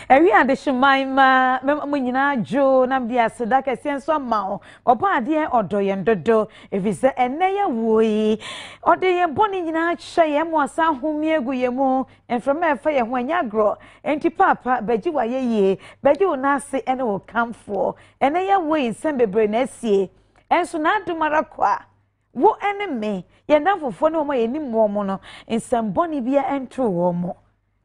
Ewi ade hyeman ma mo nyina jo na mde aseda kese nso ma o. Opa ade odo ye ndodo efise enne ye woyi. Ode ye boni nyina hye ye mo asa homi egu ye mu. Enframa efa ye ho anya gro. Enti papa baji wa ye ye. Baji wo na ase ene wo kamfo. Enne ye woyi nsem bebre na asie. Enso na adumara kwa. Wo ene me ye namfofo ne wo ye nimmo mo no. Nsem boni bia entro wo mo.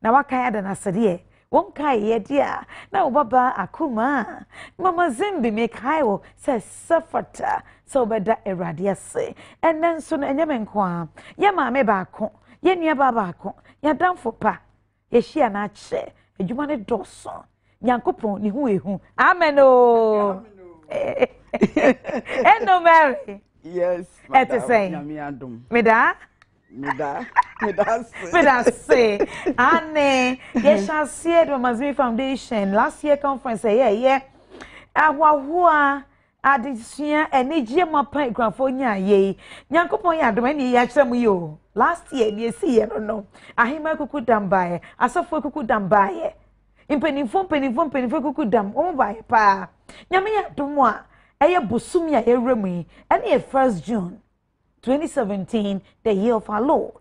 Na wakaya da na sede wonka ye dia na obaba akuma mama zimbi me kaiwo se safata so beda erade ase enen so no enyeme nko ye maame baako ye nua baako ya damfo pa ye hia na ache adwuma ne doso nyankopon ni hu ehu amen o eno Mary yes nyame adom meda say, Anne, yes, I see it on Mazmi Foundation last year conference. Yeah. Ahua, Adisia, and Nijima Pine Grandfonia, ye. Yankopon Yadomani Yacham you. Last year, you see, I don't know. Ahima could dam by, I saw for could dam by. In penny could dam, oh, by pa. Yamia Dumois, Aya Busumia, a remy, and a 1st June 2017, the year of our Lord.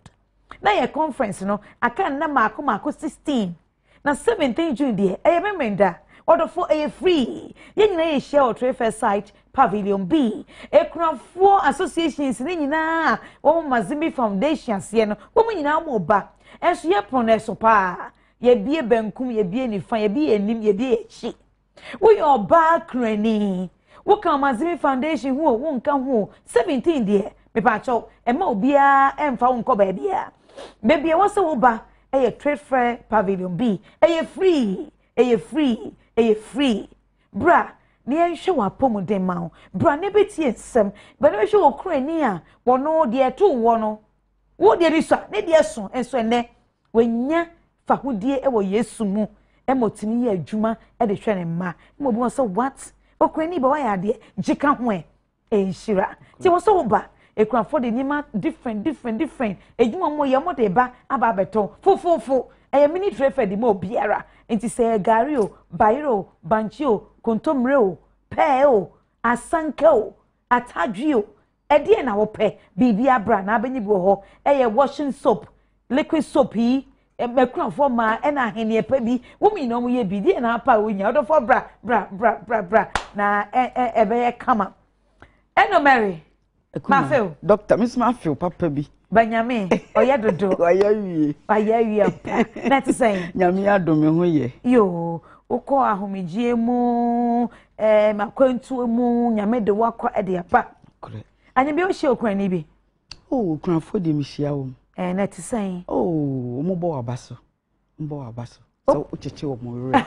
Na your conference no aka na mako 16 na 17 June dey remember order for a free ye nyina ye share o trade site pavilion B ekrafo associations ni nyina wo Mazimbi Foundation se no wo nyina mo ba enso ye proneso pa ye bie benkum ye bie nifa ye bie enim ye bie echi wo your ba krani wo kan Mazimbi Foundation wo nka ho 17 dey me pa cho e ma obia emfa wo nko ba bia baby, what's the uba? A trade fair pavilion B. A free. Bra, near show a pomo de mount. Bra, nebeti some, but no show crania. One no dear two one. What dear is a dear son, and so ne. When ya, fahu dear ever yesumu, emotini a juma at the training ma. Mo so what? O cranny boy, I dear, Jika hwe. Eh, Shira. She was so bad. E kran for the nima different ejuma mo ye mo de ba aba beton fo e mini trefe di mo biara enti se gari o bayiro banchi o kontomre o pe o asanke o atadwi o e de na wo pe bibia bra na abanyi bi ho e ye washing soap liquid soap yi e kran for ma e na hene pe bi wo mi no mo ye bi de na pa onya odo for bra na e be ye kama eno Mary Mafio Doctor Miss Mafio papa bi Banyame oya dodo oya wie na te say nyame adome ho ye yo ukọ ahomejie mu makwantu mu nyame de wakọ e de apa kore anya bi o hye okrani bi okranfo de mihia wo na te say mo bo abaso so ucheche wo mo re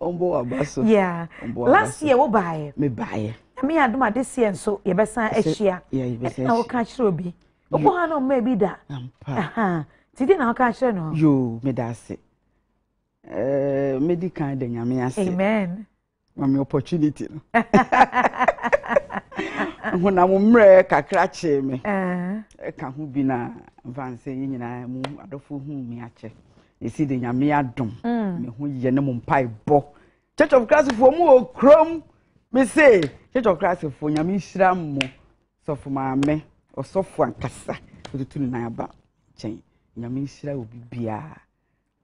ombo abaso yeah last year wo bae me bae me adom ade sie nso ye besan ahia na wo ka kire obi obo ha no ma bi da ti di na wo ka kire no yo me da ase medical de nyame ase amen mami opportunity no hona mo mre kakra che me ka hu bi na vanse nyina mu adofo hu mi ache esi de nyame adom me hu ye ne mo mpai bo Church of Christ for mu okrom me say Church of Christ for nyame hira mo so for maame osofo ankasa otutu na aba chen nyame hira obi bia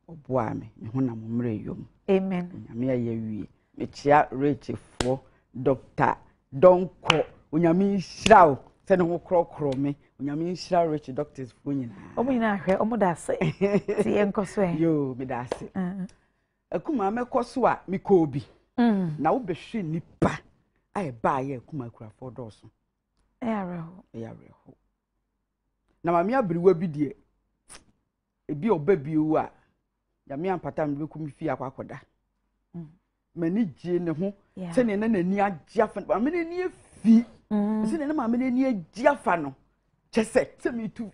oboa me hu na mo mre yom amen nyame ya wie me chia rechefo Dr. Donko nyame hira o se ne ho krokro me nyame hira rich doctors fo nyina omo nyina hwe omo da se ti enkoso yo me da se akuma me koso a me ko obi na wo behwe nipa ai ba ye akuma kura for doso yareho na mame abiriwa bi de ebi oba biu a ya me ampata me bekum fi akwakoda mani gye ne ho se ne na nani agye afa mame ne ni afi se ne na mame ne ni agye afa no chese se me tu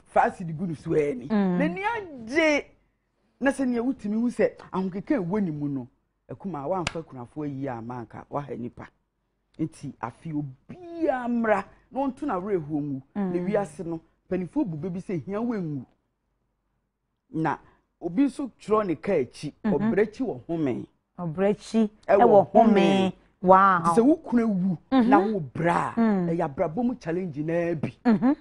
fast di gunu so ani nani agye na se ne wutimi hu se ahokeke woni mu no akuma wa amfa kunafo ayi amanka wa ha nipa enti afi obi amra no ntu na rehu mu ne wiase no panifo bube bi se hia wengu na obi so tro ne ka echi obrechi wo home obrechi e wo home wow se wukuna wu na wo bra e ya bra bom challenge na bi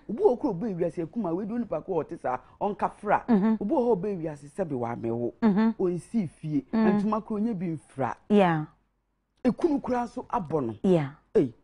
obi okro be wiase kuma we do nipa ko otisa onka fra obi ho be wiase se be wa mewo onsi fie antuma kro nya bi mfra yeah ekunu kura so abono yeah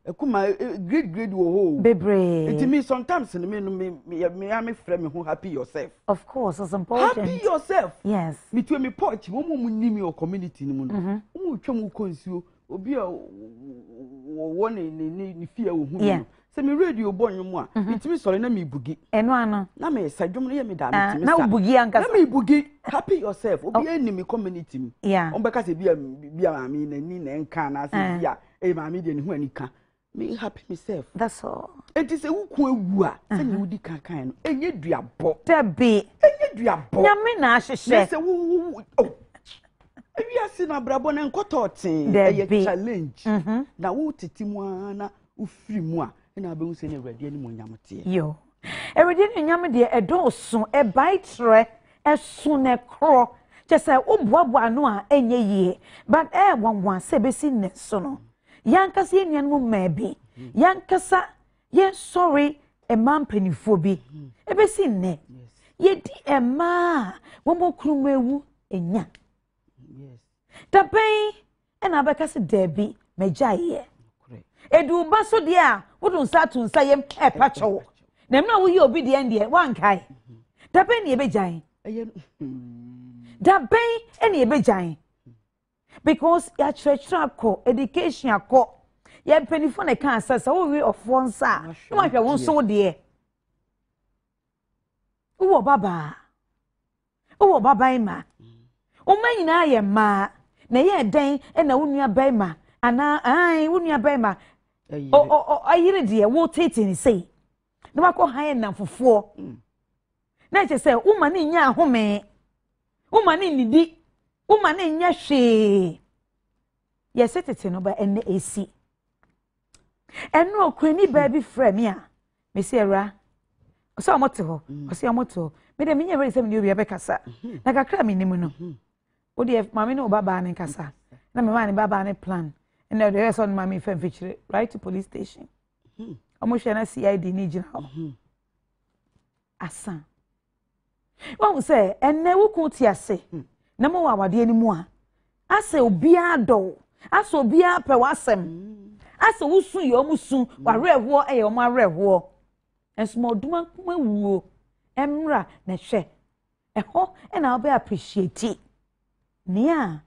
ekuma grade wo ho bebre it me sometimes me am frame me who happy yourself of course it's important happy yourself yes me to me porch mo mo nimi your community ni mu no mo twam konsuo obi a wo ni fie wo hu no se me radio bonwom a itimi sore na me bugi eno ano na me sadwom no ye me da me timi na bugi ankasa na me bugi happy yourself obi enimi community mu yeah on beka se bia maami na ni na nka na se bia maami de ni hu anika me happy myself that's all it is a wuku ewu a se ni wudi kankan no enye duabo tabi enye duabo nyame na ahihye se wu ewiase na brabo na nkototen eye challenge na wo tetimu na ufiri mu a na be hu se ne awrade ani mo nyamte yo awrade ni nyam de edoso e baitre e so ne kro chese oboabo anu a enye yie but wanwan se be si ne so no yankasa enuan mu maabi yankasa ye sorry e mampanifo bi e be si ne ye di e ma wo mo krumewu enya tapen ena beka se debi mejaye edu baso de a wodun sa tun sa yem e pacho na me na wo yi obi de ende wan kai tapen ne ebejan daben ene ebejan because ya church ko education akọ ya penifo na kan sasa wo we of one sa no ma hwe won so de wo baba ma o manyina ye ma na ye den na wo nua bai ma ana ai wo nua bai ma ayire de wo tete ni sei na makọ han na fofo na che se wo ma ni nya ahome wo ma ni nidi wo ma ni nya hwe ye setete no ba ene esi eno okrani ba bi frame a me se era so amote ho o se amoto me de me nya se me ni obi abekasa na kakra me nimu no o de mama no baba ne kasa na me ma ne baba ne plan na de so no mama fam fichire right to police station omo hwe na CID ni gina ho asa won se enne wuku ti ase na mo awade ni mu a ase obi ado ase obi apɛ wasem ase wusu ye omusu warewo e ye omo arewo enso oduma kuma wuo emra na hwe eho e na obe appreciate nia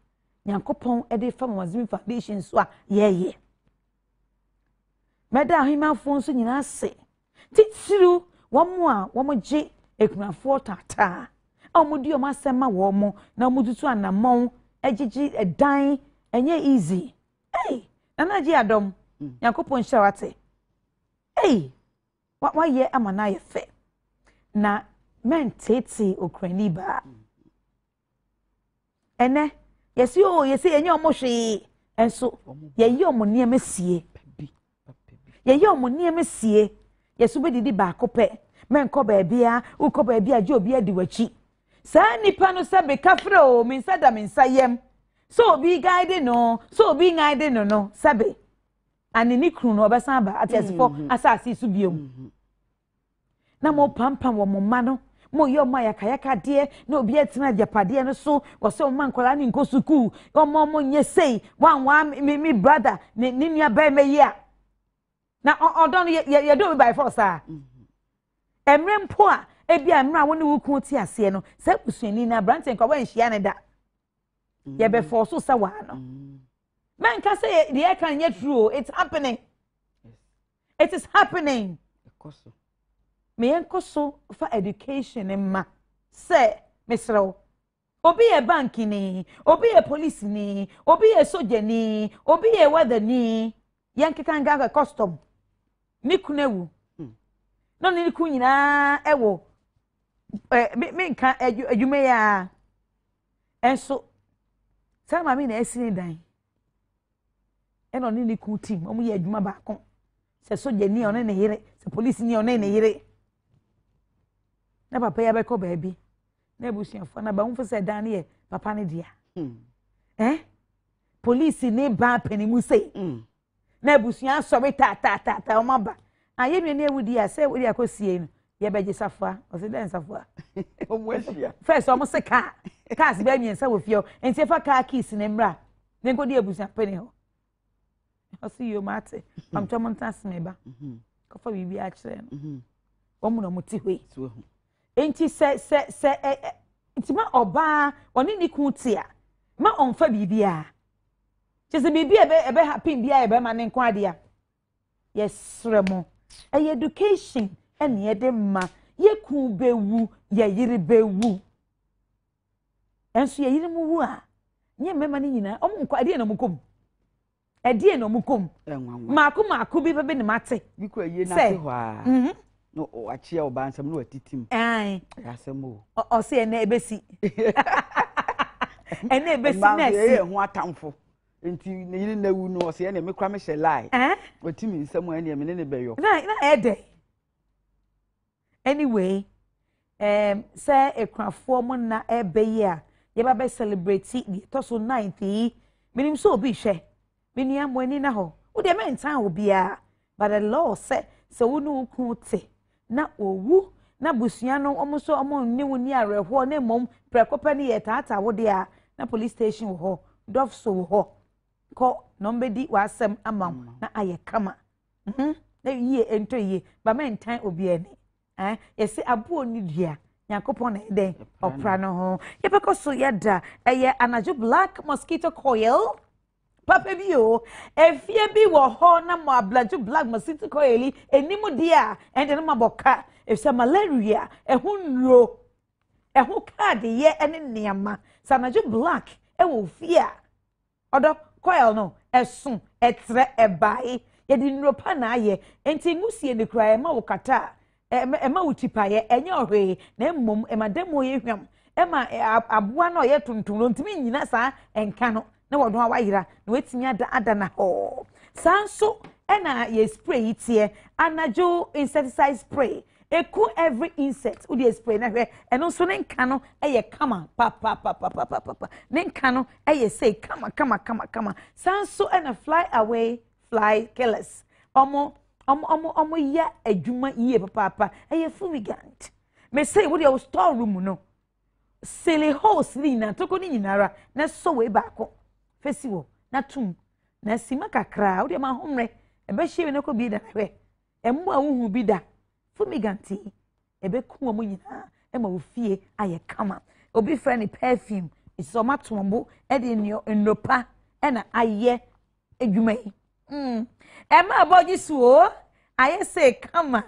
nyankopon e de fam wazimi foundation so a ye meda ahimafo nso nyina ase titiru womo a womo je ekunafo tata omudi o masema womo na omudutu anamon ejiji edan enye easy nana ji Adom nyankopon shawate wa ye amana ye fe na men tete okrani ba ene yesi enye omo hwe enso ye omo niam sie ye omo niam sie yesu be didi ba kope men ko ba bia uko ba bia je obi adi wachi sa nipa no se be kafre o min sada min sayem so obi guide no no sabe ani ni kru no obesan ba atesifo asasi su biom na mo pampam wo mo ma no mo yo ma yakayaka de na obi etina japade no so wo se mo nkola ni nkosuku mo nye sei wan mi brother ni nua ba meyi a na odon ye do by force a emre mpo a ebia emra wo ne wuku ti ase no se busuani na brante nko wa nhia ne da ye be force sa wa no man can say the can yet true it's happening it is happening me enkoso for education ma say mesro obi e bank ni obi e police ni obi e soldier ni obi e weather ni yankeka nga custom ni kunewu no ni ku nyina ewo me nka adwuma ya enso say mama na esini dan eno ni ku team omo ye adwuma ba kon se soldier ni one ne yire se police ni one ne yire na papa ya be ko ba bi na ebusuafo na ba hu se dan ne papa ne dia police ne ba panimu sei na ebusua sobe ta o maba aye nwe ne ewudi a se wudi akosie no ye beje safua o se den safua o mo ahia first o mo se cars be miensa wo fie enti fa car keys ne mra ne nkodi ebusua pani ho o si yo mate am to montas me ba ko fa bibi a kire no o mu no muti hwe enti se enti ma oba oni ni ku tia ma on fa bibi a chese bibi ebe happy bia ebe ma ne nko ade a yes remo education ene ye de ma ye ku bewu ye yiri bewu enso ye yiri mu wu a nye mema ne nyina o mu nko ade na mu kom ade na mu kom maako bi bebe ne mate bi ko ye na te ho a no o achia o ba nsam no atitim asem o se na ebesi ene ebesi na si ho atamfo enti ne yiri na wu no o se na me kwa me hye lie otimi nsam ene me ne beyo na ede anyway say ekrafo mo na ebe ya ye ba be celebrate the toso 9th minim so obi hwe minia mo ani na ho wo de mentan obi a but the law say so wo no ku te na owu na busua no omo so omo ni woni areho na mom prekopa ni ye tata wo de a na police station ho dof so ho ko no mbedi wasem amam na aye kama na yiye ento yiye ba mentan obi ani yesi abuo ni dua yakopon na den opra no ho yebeko so yeda eye anajo black mosquito coil papa bi o efie bi wo ho na mo ablajo black mosquito coil enimu dia ende no maboka efse malaria ehunro ehu card ye ene niama sanajo black wo fia odo coil no esun etre ebai yedi nropa na aye enti ngusie ne kra e ma wo kata ema utipaye enye ohwe na mmom emademo ye hwam ema aboa na oye tuntum ntimi nyina sa enka no na wodon awayira na wetinya ada na ho sanso ena ye spray itie anajo insecticide spray eku every insect udi spray na hwe eno so ne nka no eye kama pa ne nka no eye say kama sanso ena fly away fly killers omo ya adwuma iye papa eye fumigant me say wo dey store room no silly house ni na toko ni nyinara na so we baako festival na tum na sima kakra wo dey ma homre ebe hye ne ko bi da hwe embo a wuhu bi da fumiganti ebe ku omo nyina e ma wo fie aye kama obi friend perfume iso matombo e de nnopa e na aye adwuma yi Emma abogi suo aye say kama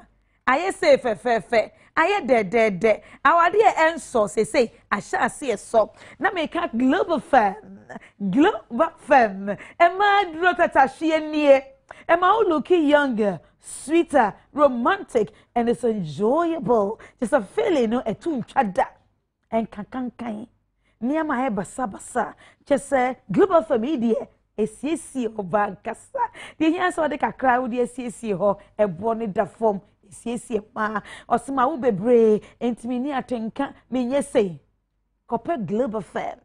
aye say fe aye de awade enso say asha say so na make global fam Emma dro tata hye nie Emma looking younger sweeter romantic and it's enjoyable just a feeling no etu ntwada en kankan niama he basa just global family esiesi obankasa de hia so de kakra wo de esiesi ho ebo ne da form esiesi ma osima wo bebre entimi ni atenka menye sei kope global fam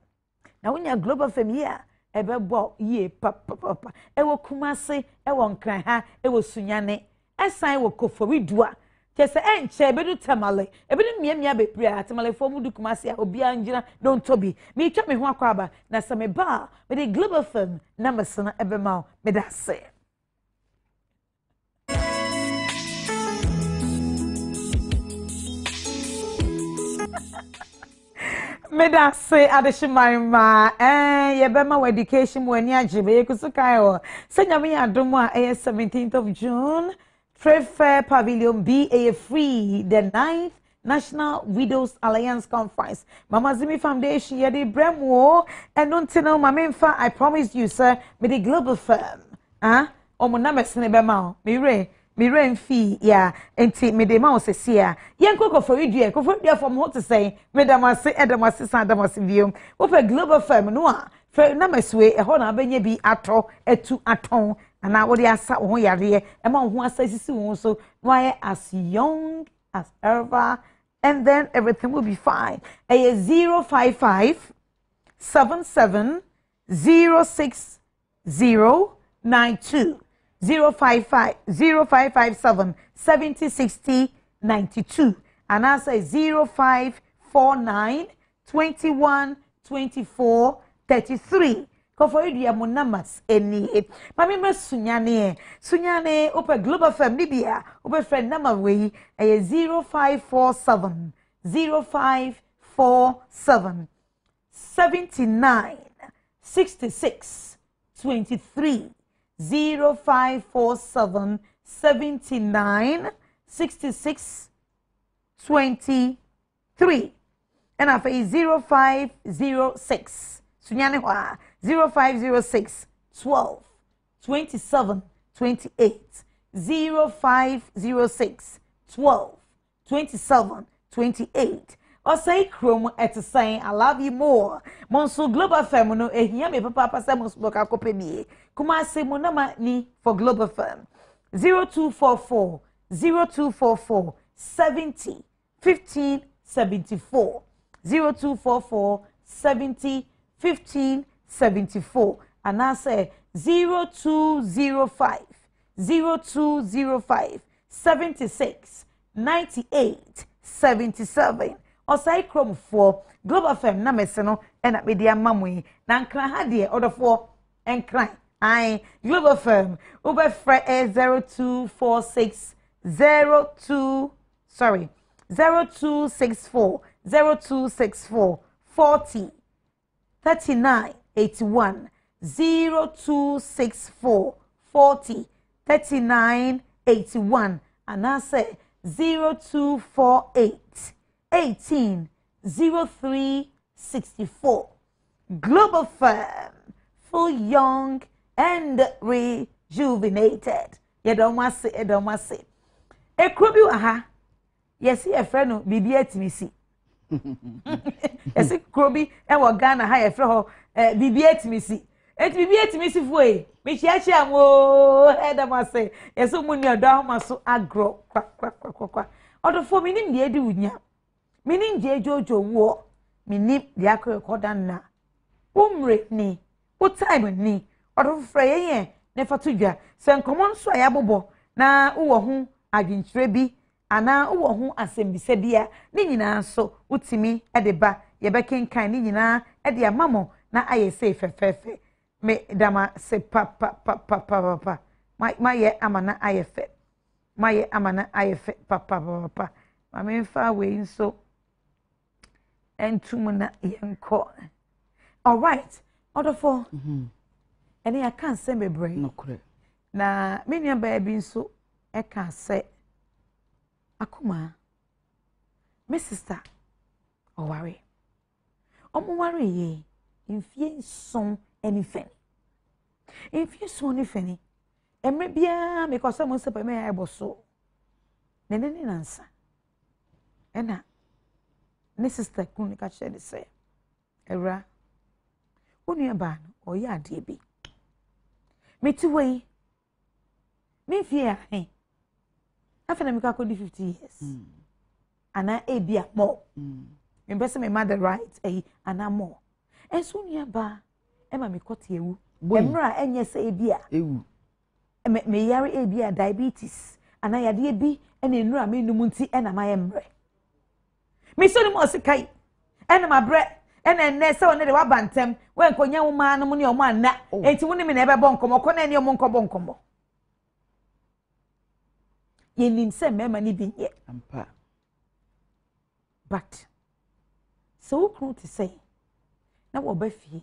na wonya global fam here ebebo ye papa ewo kumase ewo nkran ha ewo sunyane esan wo koforidua kese enche bedu tamale ebedu miamia bebre atamale fomu du kumase a obi anjina don't tobi me twa me ho akwaba na se me ba me the global film na mesena ebema me da se me da se adeshimama yebema we education mo ani agebe kusukai o senyame ya domo a 17th of June Trade Fair Pavilion B a free the 9th National Widows Alliance Conference. Mama Zimi Foundation yedi bremo enontino mamemfa I promise you sir me the global firm. Omo na mesene be ma me rain fee ya enti me de ma osese ya yenko ko for video from what to say me edamase san view wo for global firm no a fe na meswe e ho na benye bi ato etu aton ana wo de asa wo yare e ma wo asa sisi wo so why as young as ever and then everything will be fine. 055 77 060 92 055 0557 70 60 92 and I say 0549 21 24 33. Kofo edu ya mo numbers eni mami me sunyane ope global family bia ope friend number we 0547 0547 79 66 23 0547 79 66 23 and I say 0506 sunyane wa 0506 12 27 28 0506 12 27 28 or say chrome at saying I love you more monso global fam no ehia me papa say monso boka kopemie kuma say mo nama ni for global fam 0244 0244 70 15 74 0244 70 15 74 and I say 0205 0205 76 98 77 or say chrome for global fm na meseno and at media mamwe na nkra ha de order for enkran I global fm over 0246 0264 40 39 81 0264 40 39 81 and I say 0248 18 03 64 global firm full young and rejuvenated you don't want to say e krobi aha yes e friend no bibi atimisi yes krobi e wo Ghana ha e fre ho bibi atimisi bibi atimisi foi me chiachi am o e da ma say yes umuni Odo Ahomaso agro kwa odofo mi nim de edi wunya mi nim je jojo wo mi nim de akrekoda na umre ni o time ni odofo frɛ ye ne fatudwa se nkomo nso aya bobo na wo ho adwinkyerɛ bi ana wo ho asɛmbisa bia ne nyinaa so utimi de ba ye bekenkan ne nyinaa de amamo na aye se fefefe me dama se pa ma ye amana aye fe ma ye amana aye fe pa ma me fa we nso entum na yenko all right odofo ene ya kan se bebre no kure na me nua ba bi nso e kan se akuma me sister oware omware ye infie nson enifen infie nson enifen emre bia me ko se mo se pa me aiboso nene ni nansa ena ne sister kun ka che de se era onua ba no oya ade bi meti wei me fie a after me ka ko di 50 years ana ebia more me pese me mother right ana more enso onua ba e ma me kote ewu emra enye se ebia ewu me yare ebia diabetes ana yade bi ena enura me num nti ena ma ye mre me so ni mo se kai ena ma bre ena nne se woni de wa bantem we nkonya wo ma no ne o ma na enti woni me na ebe bon komo ko na ne o mo nkobo nkomo yenim se mema ni bi ye ampa but so kru to say na wo ba fie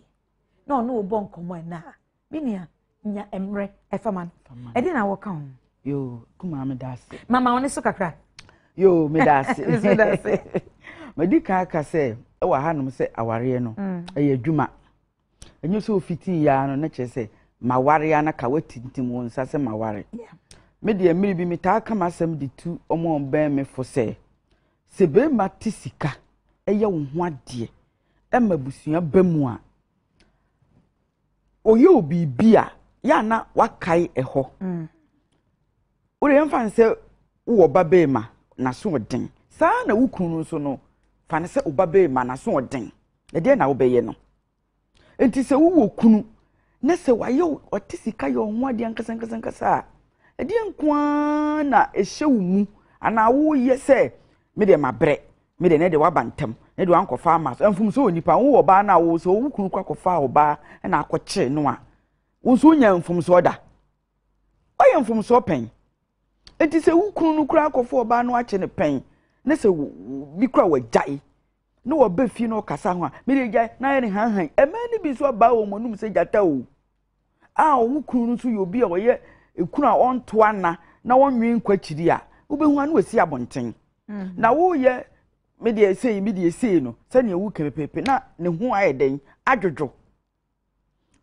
na ono wo bon komo na binia nya emre efaman e di na wo kan yo kuma me dase mama woni so kakra yo me dase me dase me di ka aka se e wa hanom se aware no e adwuma enyo so fiti ya no na che se maware ya na ka watintim won sa se maware me de emiri bi meta aka masem de tu omo ben me fo se be matisika eye wo ho ade e mabusua bamu a oye obi bia ya na wakai eho ore mfa nse wo ba be ma na so den saa na wukunu so no fa ne se obabe ma na so oden e de na obeye no enti se wo kunu na se waye otisika ye ho ade nkasa e de nkoa na ehye mu ana wo ye se me de mabre me de ne de wabantam ne de wankofa ama so mfum so onipa wo oba na wo so wukunu kwakofa oba na akɔkye no a wo so nya mfum so da oye mfum so pen enti se wukunu no kura akɔfa oba no akye ne pen na se bi kura wagyae no wo ba fi no kasa ho a me de gyae na ye ne hanhan emani bi so ba wo monum se gyata o a wukunu so yo bi a oye ekunu a onto ana na wonwe nkwachiri a wo behu anu asi abonten na wo ye me de sei no se ne wu kepepe na ne ho ayeden adwodwo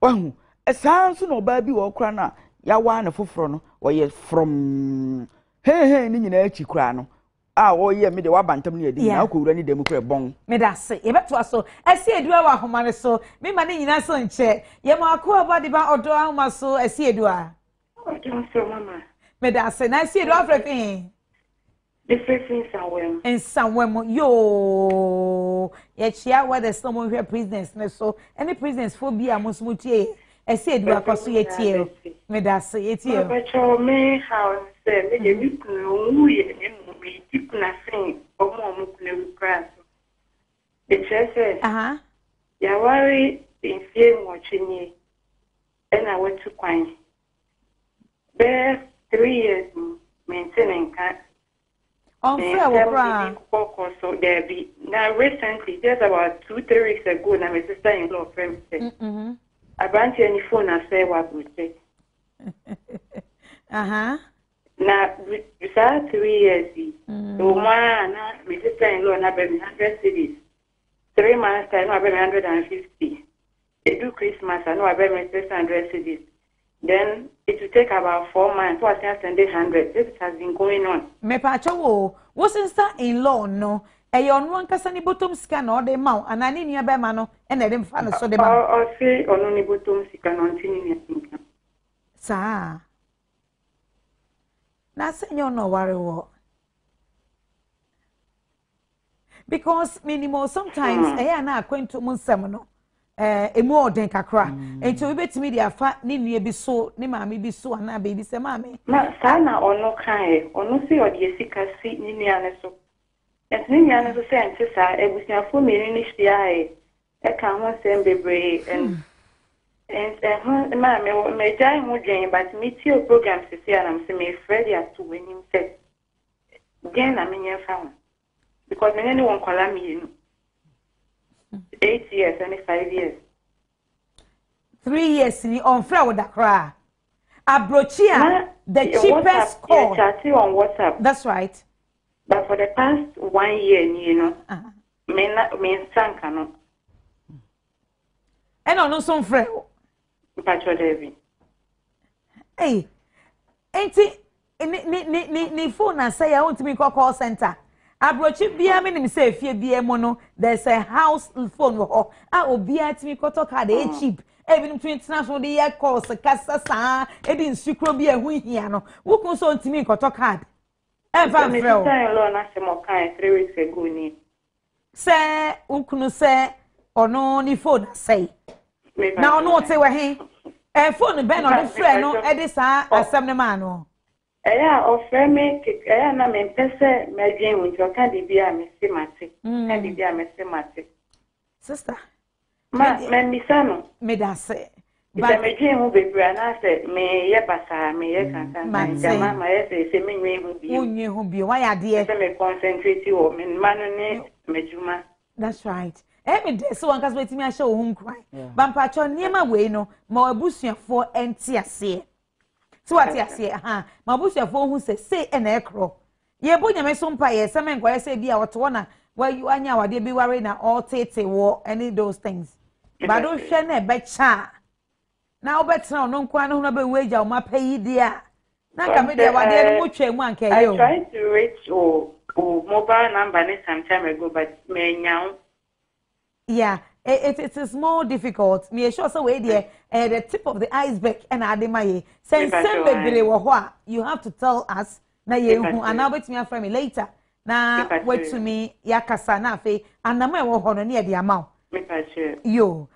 wahu esanso no ba bi wo kura na ya wa na foforo no wo ye from he ni nyina achi kura no a wo ye me de wabantam ne yedi na akowura ni dem kura bon me da se ye beto aso esi edua wa homane so me ma ne nyina so nche ye ma akwa ba de ba Odo Ahomaso esi edua Odo so mama me da se na esi edua afrefi the first somewhere in somewhere yo ye chia where the someone here prisoners ne so any prisoners phobia musmutie esi edua koso ye tie me da se ye tie but cho me how say me de bi kunu ye ne mu bi tip na sin omo kunu kras the chese ya wari infie mo chinye and I went to kwan there 3 years maintaining cat on fair so there be now recently just about 2-3 weeks ago now my sister-in-law friend said I brought any phone I say what would say now besides 3 years so my sister-in-law now be 100 cities 3 months time I be 150 they do Christmas I know I be 600 cities. Then it will take about 4 months. So I can send 100. This has been going on. Me pacho wo sister-in-law no. E yo no ankasa ni bottom sika na ode ma and ani nua be ma no e na dem fa no so de ma. O say ono ni bottom sika no ntini ni sika. Sa. Na senyo no worry wo. Because minimum sometimes e na akwantu mu nsem no. Emu oden kakra enti we betimi dia fa ni nua bi so ni maami bi so ana baby se maami na sana ono kan ono si odi esika si ni nua ne so enti ni nua ne so se enti sa ebusiafo meri ni hia e ka ho sem bebre and maami me jai ho dwen but me ti o program se se ana me me Freddy atu wenim se gen na me nya fa ho because me ne won kwala mi enu 8 years and 5 years. 3 years ni on frɛ wo dakra. Abrochia the cheapest call. Chatting on WhatsApp. That's right. But for the past 1 year, you know, me sanka no. And on so frɛ wo. Pacho Devi. Hey. Enti ni phone na say I want me call center. Abrochi bia me nim say fie bia mo no there's a house phone wo a obia timi koto card e cheap e bi nim international de ye calls kasa sa e di nsukro bia hu hia no wo kun so ntimi koto card e fa frɛ o lo na se mo kan 3 weeks ago ni say ukunu say ono ni phone say na ono te we he e phone be no de frɛ no e di sa asem ne ma no offer me na me pese me dwen won jo kan de bia me se mate kan de bia me se mate sister me misano me da se ba me dwen hu bebra na se me ye basa me ye kan jama ma ye se me nwe hu bi unwe hu bi wa ya de se me concentrate o me manu ne mejuma that's right me de so wan kaso betimi a hye wo hum kwan ba mpacho niema we no ma abusuafo enti ase so what you say ma busuafo hu se na ekro ye bo nyame so mpa ye se men kwa se bia woto na where you anya wade bi ware na all tete wo any those things but don't hwe na be cha na obetra no nkwa no na be weja o mapa yi dia na ka me de wade no mutwa mu anka ye o I tried to reach mobile number ne some time ago but me nyao yeah it is more difficult me sure so we there the tip of the iceberg and ademaye sense bebele wo ho a you have to tell us na ye hu and now bet me after me later na wait to me yakasa na fe anama e wo ho no na e de ama yo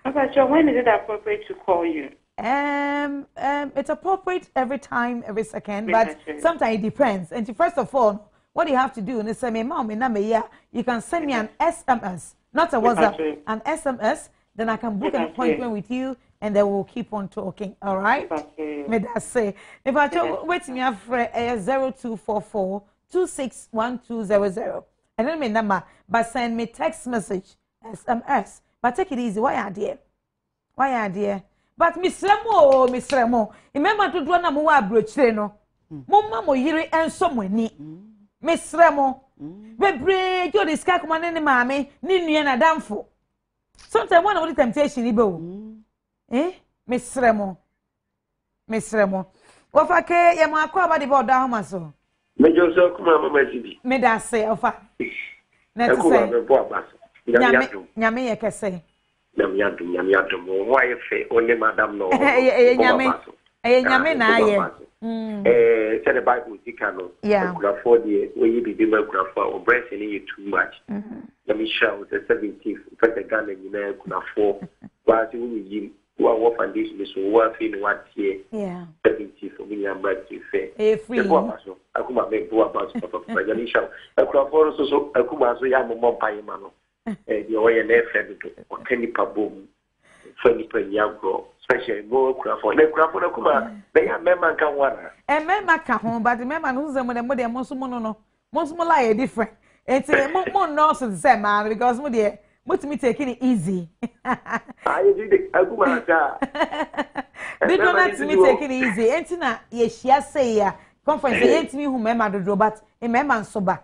when is it appropriate to call you? It's appropriate every time, every second, but sometimes it depends. And first of all, what you have to do is say, "Mom, you can send me an SMS, not a WhatsApp, an SMS. Then I can book an appointment with you, and then we'll keep on talking. All right?" May that say, if I wait me up for 0244 261200, and then my number, but send me text message, SMS. But take it easy. Why are dear? Why are dear? But Miss Remo, remember to do na mo wa brochire no. Mumma mo yiri enso mo ni. Miss Remo, bebre jo de ska kuma ne maame, ni nua na damfo. Sometimes one of the temptation ibe o. Miss Remo. Wo fa ke ye mo akwa ba de Odo Ahomaso. Me jo so kuma mama sibi. Me da say ofa. Na to say. Nyame ye kese. Nyame adum why fe only madam no nyame na aye say the Bible dikano kula for the way you be my kula for or breast any too much let me shout the 17th for the Ghana you kula for but you what foundation is what in what year 17th for me am back to fair free akuma me do about for the shout kula for so akuma so ya mo pai ma no the way an effect or candy pabum, funny penny especially more craft for the craft for the Kuma. They are member can water. And member can home, but the member who's them with them most mono, most more like different. It's a more nonsense, man, because my dear, what's me taking it easy? I did it. They don't let me taking it easy. And now, yes, she say, ya conference, ain't me who member do, but a member sober.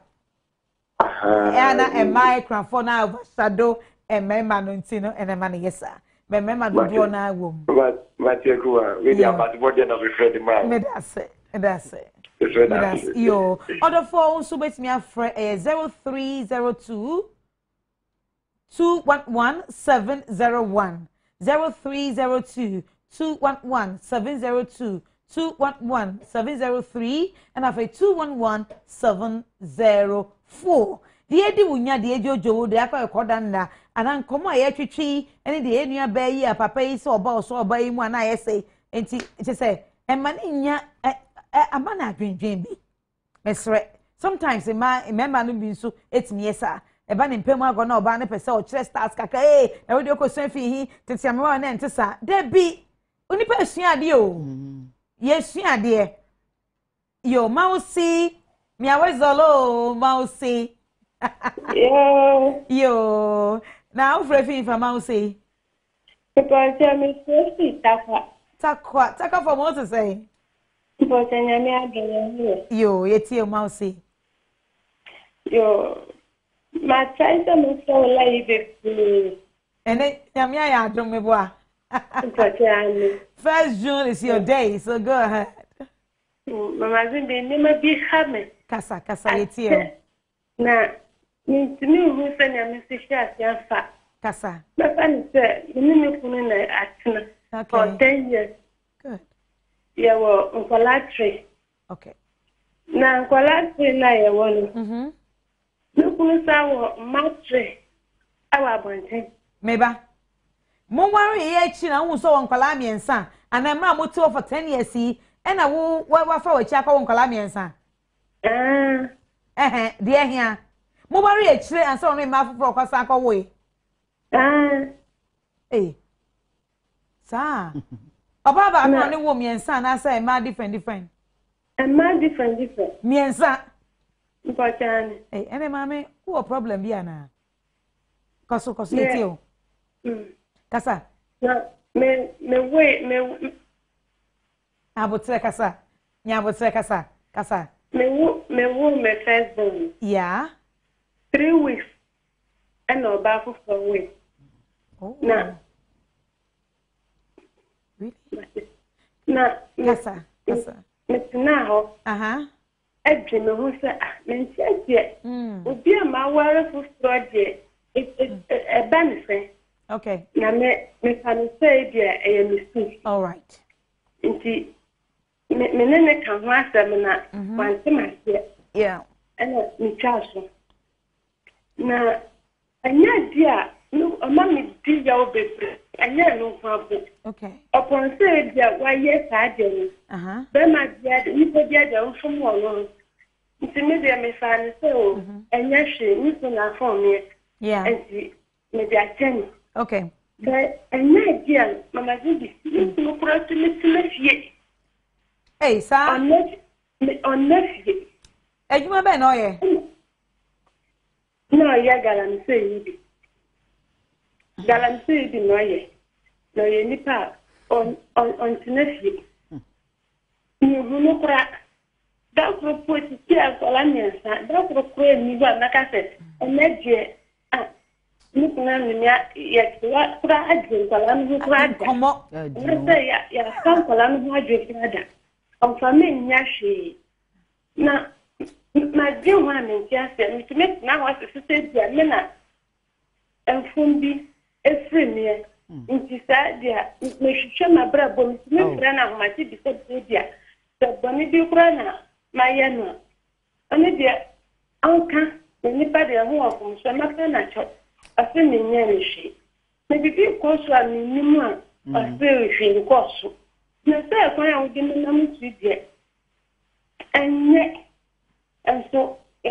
Anna and microphone now shadow and member no and a man yes sir. Member do na womb. But you really about what you know before the man. That's it. That's yo. Other phone so bet me a 0302 211 701 0302 211 702 211 703 and I 211 704. The Eddie Wunya, the Jojo, the Aqua Cordanda, and Uncommon Tree, and the Enya Bay, a papa is so about so by one I say, and to say, and Maninia, a man dream be. Sometimes a man, member being so, it's me, sir. A ban in Pema gonna ban a person, chest task, a audio question fee, to some one and to say, there be only person, yes, dear. Yo, mousy, me always alone, mousy. Yo, now free for mousy. Because I'm a Takwa for what to say. But yo, yet your mousy. Yo, my child is so like and then, Yamia, don't me boy. 1st June is your day, so go ahead. Mama, they never be happy. Kasa, it's here. Now, me who send a message as your fat. Kasa. My friend said, you need to action for 10 years. Good. You were uncolatry. Okay. Now, uncolatry, now you want. No, who's our mattress. Our bunting. Maybe. Mo worry ye china hu so wonkwala miensa anamra mo to for 10 years yi na wo fa wa chi aka wonkwala miensa de ehia mo worry ye chire ansa ono ma foforo kwasa aka wo yi sa baba no ne wo miensa na say ma different ma different miensa important ene mame who problem bi ana koso etio Kasa. Me abotre kasa. Nya abotre kasa. Kasa. Me first born. Yeah. 3 weeks. And no back for 4 weeks. Oh. Nah. Really? Nah. Kasa. Me now. Edge me who say me tie. Obi ma ware for project. It's a benefit. Okay. Na me can say there a mistake. All right. Nti me can ho asem na kwante ma se. Yeah. And me chaso. Na anya dia no amami di ya obebre. Anya no kwabo. Okay. Upon say dia wa ye sa de no. Be ma dia de ni ko dia de mfom wo no. Nti me dia me fa ne se o anya hwe ni so na fon me. Yeah. Nti me dia chen. Okay. But anya dia mama di no pro to me fie. Hey, sir. On fie. Ejuma be no ye. No, ya galamse yibi. Galamse yibi no ye. No ye nipa on tinefi. Ni hunu kura. Da kura poti ti akola nyensa. Da kura kura ni wa nakase. Eneje ni kuna ni ya kura adwe kola ni kura da. Komo. Ya kan kola ni adwe kura da. On fami nya hwe. Na ma di wa me ntiase mi tumi na wa sese dia me na enfumbi efremie nti sa dia me hwehwe ma brabo mi tumi fra na ma ti bi se dia se boni bi kura na ma ye no ani dia anka ni pa de ho afum so ma fa na cho afi mi nya ni hwe me bi ko so a mi nimu a afi hwe ko so na se ko ya wo di na mu ti dia enye. And so, I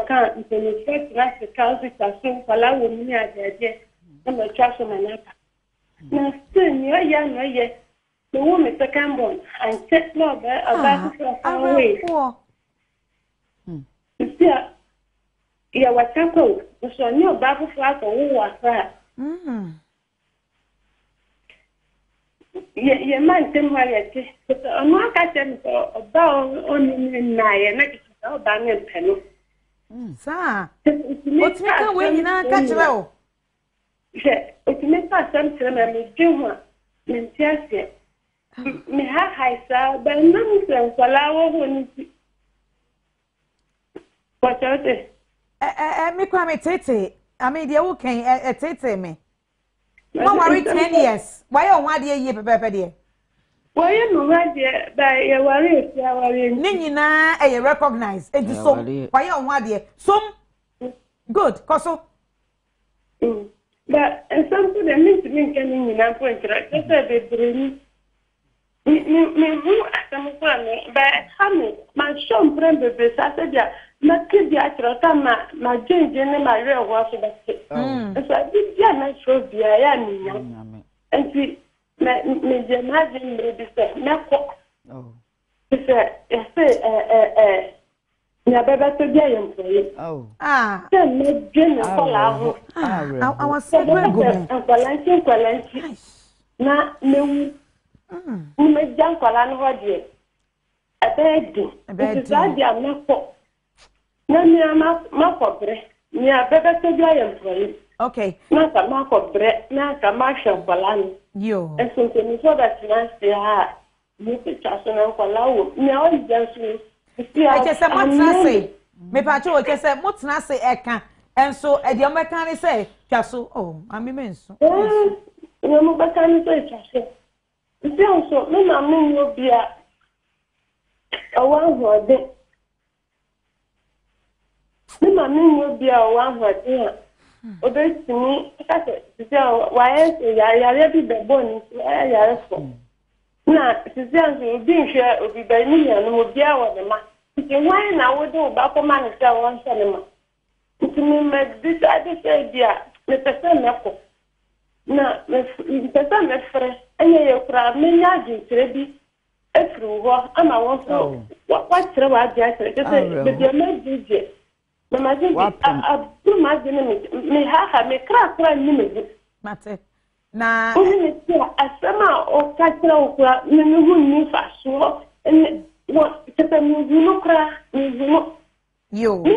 can't the first last council so allow me at the idea. I'm a child of my napa. Now, still, no, yes. The woman second born and set no about far away. You see, you were tackle, so no Bible flag or who was that. Your man, tell my but I'm not catching about only nine. Oh, banging penny. Sir, what's making way in our catch? It's make us some time and do one. Mentia me have high, sir, but nonsense allow when what are they? Me kwame tete. I mean, the okay at tete me. No worry 10 years. Why on what year pepe dear? Why you right there by your worry? Nina, I recognize. And so, why on what dear? Some good, Cosso. But something that means to me coming in and point right. Just a bit dreamy. Me who at some fun, but Hammy, my son, friend, the Saturday, my kid, the actor, my Jane, my real was about it. So I did, yeah, my show be I am. And see. Me imagine maybe say me ko say na baba to be employee say me gene kola ho I was so good kwalanchi na me wu me jan kola no ho de abedi so dia me ko na me ma ko bre me baba to be employee. Okay. Na kama ko bre na kama shambala yo eso que me so that finance ha ni se chaso na ko lawo me o jansu I just say motna say me pa cho just say motna say eka enso e de o meka ni say chaso oh ami menso no mo ba kan say chaso nti onso me na me no bia o wa ho de me na me no bia o wa ho de Obetini, why be the bonus? I now, Suzanne will be sure will be by me and will be our man. Why now would do about a man sell one cinema? To me, this I just say, dear, Mr. Samuel. Now, Mr. Samuel, and you crowd me, Naji, Trebi, a through what I'm a one. What's the right answer? But you're not DJ. Mama ji abu ma ji me ha me kra ni me mate na oni ti asema o ka kra o kra me hu ni fa so wo tete mu no kra ni no yo ni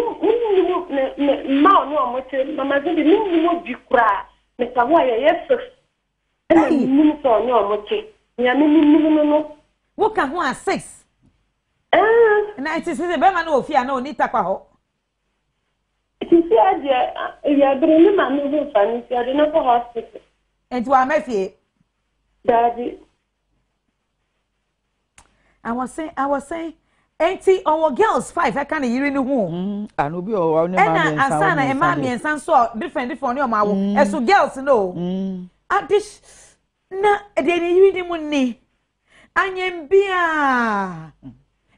ma no mo te mama ji ni mo bi kra me ka ho ye fix ni so no mo te ya me ni no wo ka ho a 6 na it is be ma na ofia na oni takwa ho. See, I bring my new family to the hospital. And to our messy, Daddy. I was saying, enti our girls 5 I can yiri ni hu and obi o ne ma me nsan asana e ma me nsan so different on your mawo eso girls no adish na de ni yiri ni mu ni anyem bia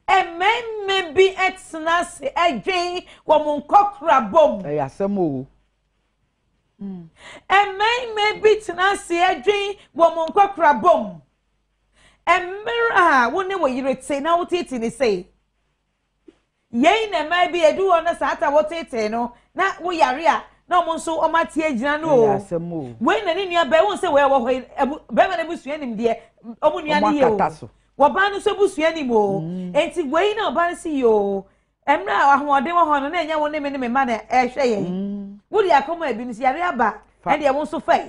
ememme bi etsna se edwen wo mon kokra bom e yasem o ememme bi tsna se edwen wo mon kokra bom emra wo ne wo yirete na wo tete ni say yei na mai bi edu ona sata wo tete no na wo yare a na mo nso o matie agina no o yasem o we na ni nua ba wo se we wo be ma na busua nim de o mu nua ni ye o wo ba no so busua nim o enti we na oba si yo emra ahode wo ho no na enya wo ne me ma na ehwe ye wo di akomo ebi ni si yare aba e de wo nso fai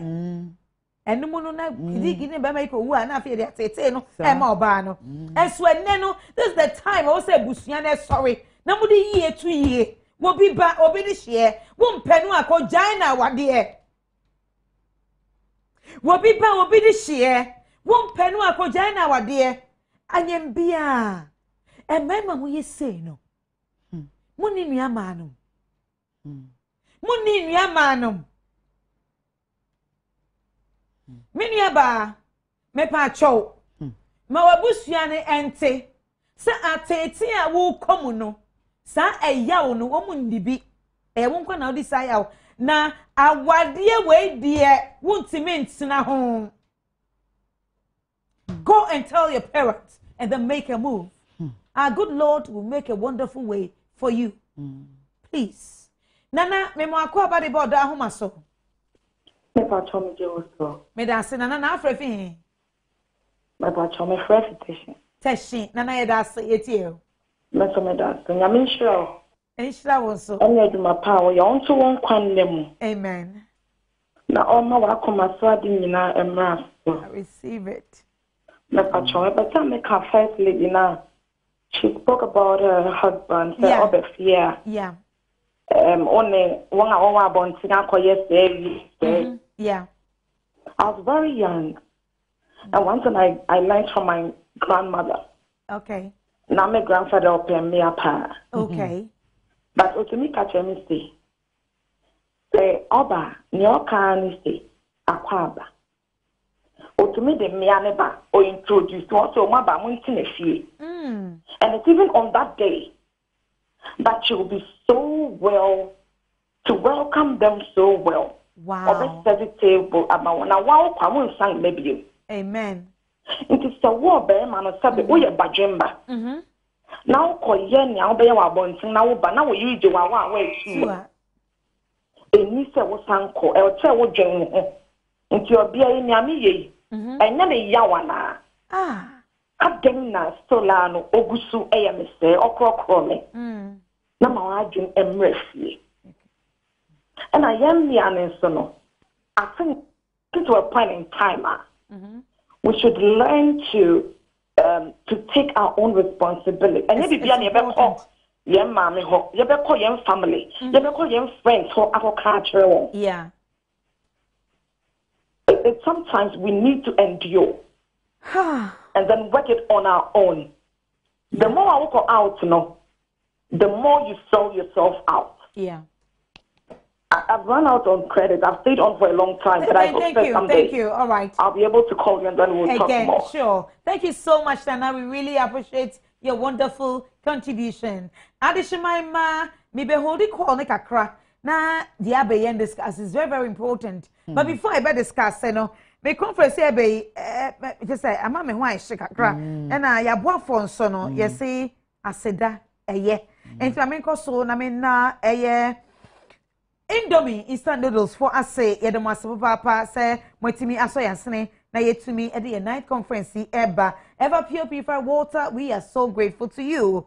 enum no na digi ne ba mai ko wu na afie de tete no e ma oba no enso enne no this is the time I say busua na sorry na mu di yie tu yie wo bi ba obi ni hye wo mpenu akogyan na wade e wo bi ba obi ni hye wo mpenu akogyan na wade e anyem bia e mema mu yese no mu ni nua ma no mu ni nua ma no Minya ba me pa chow ma wabusua ne ente sa atete a wo komu no sa eyawo no wo mu ndibi e wo nkwa na odi sa yawo na awade we die wo ntime ntina ho go and tell your parents and then make a move our good Lord will make a wonderful way for you please nana me mo akwa ba de ba Odo Ahomaso Me pacho me jewoso. Me da se nana na afrefi. Me pacho me fresh teshin. Teshin nana ye da se etie. Me so me da se. Nyame nshira. Nshira wo so. Anya duma pa wo ya onto won kwan lemu. Amen. Na oma wa koma so adi nyina emra so. I receive it. Me pacho me beta me ka first lady na. She spoke about her husband, her obefia. Yeah. Only one hour about yesterday. Yeah. I was very young. And one thing I learned from my grandmother. Okay. Now my grandfather opened me up. Okay. But to me catch me say, the Oba, Nyoka ni say, Akwaba. To me the mianeba or introduced also Maba Muntinefie. And it's even on that day that she will be so well to welcome them so well. Wow. Table about now. Wow, I won't sign maybe. Amen. It is a war bear man or sabe, oh, yeah, Bajemba. Now, call Yen, I'll be our bonds now, but now you do our way. Sure. A niece was uncle, I'll tell what Jane into your beer in Yami, and then a Yawana. Ademna Solano, Ogusu, AMSA, or Crocrome. Now I drink embrace. And I am the answer. I think to a point in time, we should learn to take our own responsibility. And maybe be an young mammy, you better call young family, you better call young friends for our culture. Yeah. Sometimes we need to endure. And then work it on our own. The more I walk out, the more you sell yourself out. Yeah. I've run out on credit. I've stayed on for a long time, but I expect someday. Thank you. All right. I'll be able to call you and then we'll talk more. Sure. Thank you so much, Nana. We really appreciate your wonderful contribution. Adishima, me be holding call ne kakra. Na the abe and discuss is very, very important. But before I be discuss, me conference be just say ama me hwan shikakra na ya boafo nso no ye say aseda eye enti ame nko so na me na eye Indomie instant noodles for ase ye dem ase papa say mwetimi aso yasene na yetumi e the night conference eba ever pure purified water. We are so grateful to you.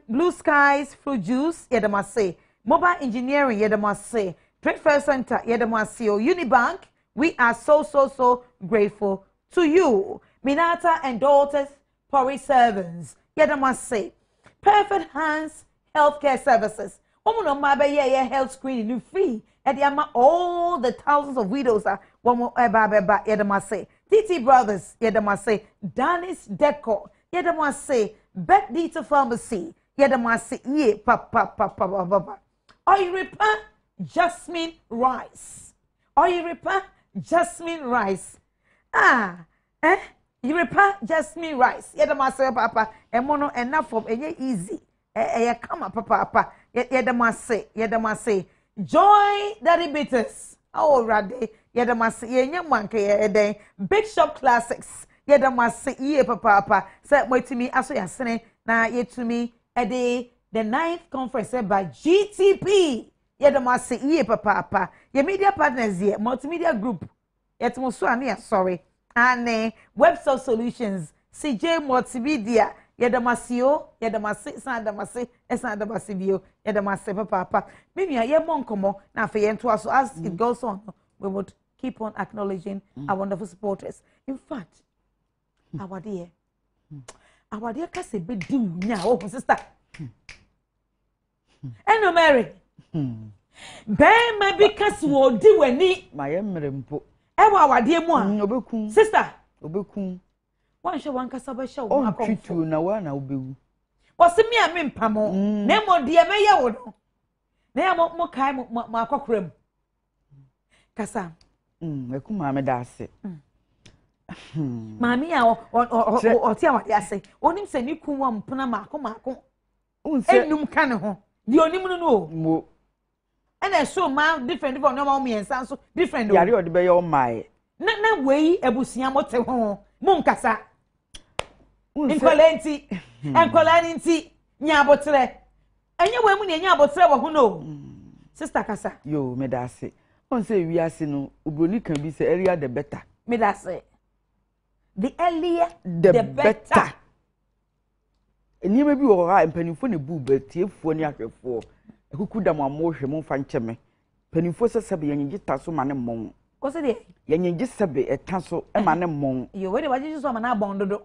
Blue Skies fruit juice ye dem ase mobile engineering ye dem ase trade fair center ye dem ase Unibank. We are so grateful to you. Minata and Daughters, Pori Servants. Yedamase. Perfect Hands Healthcare Services. Omuno mabe ye health screening free. Ediama all the thousands of widows are one yedamase. TT Brothers, yedamase. Danis Decor, yedamase. birthday to pharmacy. Yedamase ye papa. Oyiripa jasmine rice. Oyiripa jasmine rice. Yiripa jasmine rice. Yedamase papa. Emono enough from easy. Come papa. Yedamase. Joy Daddy Bitters. Oh, Raddy. Yedamase ye Big Shop Classics. Yedamase ye papa. Say wait to me aso yasene na ye to me the 9th conference by GTP. Yedamase ye papa. Your media partners here, multimedia group. Yetmosuania sorry. And Website Solutions. CJ Multimedia. Yedamasio, Yedamase, Sandamase, bio, Yedamase papa. Maybe a year monkomo, now for yen to us as it goes on, we would keep on acknowledging our wonderful supporters. In fact, our dear can say big do now, sister. And no Mary. Ben my because will do any my emmerempo. Ever our dear one, sister. Obekun. One show one cassava show. Oh, treat you now, now be. Was me a min pamo? Nemo dear mayor. Nemo more kind my cockroom. Cassa. Mamma Darcy. Mammy, or tell what I say. Only send you come on Panama. Say, no canoe. The only one know. And I saw my different from normal me and sounds so different. You are the bay on my. No way, a busiamo te home. Moncassa. Incolenti and Colanti, Yabotre. And you women in Yabotre who know. Sister Cassa. Yo, Medasi. One say we are seeing Ubuni can be the area the better. Medasi. The earlier the better. And you may be all right, penny for the boo, but if for near for who could have more him fan cheme. Penny for Sabi and you just man and mong. What's it? You just sabi a tassel and man and mong. You wait, what you saw an abondo.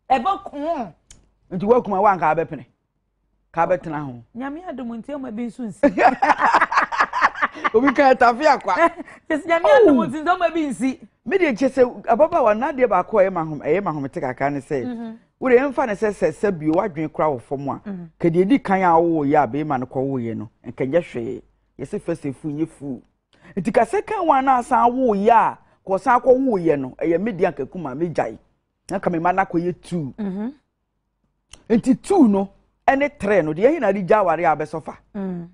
A book. And to welcome my one carbepenny. Carbet now. Yamia don't tell my being soon. We can't have Yakwa. Just Yamia don't my being see. Media just say about one not dear about home, a mahom take I can't say. Would the infant said you are drink crowd for one. Can you di kaya o ya be man call you know, and can just say, yes, if first a fool. And take a second one as I woo ya, cause I call woo you know, a median kuma me jai. Now come manako ye two. And two no, and a train, the ain't a jawari abesofa. And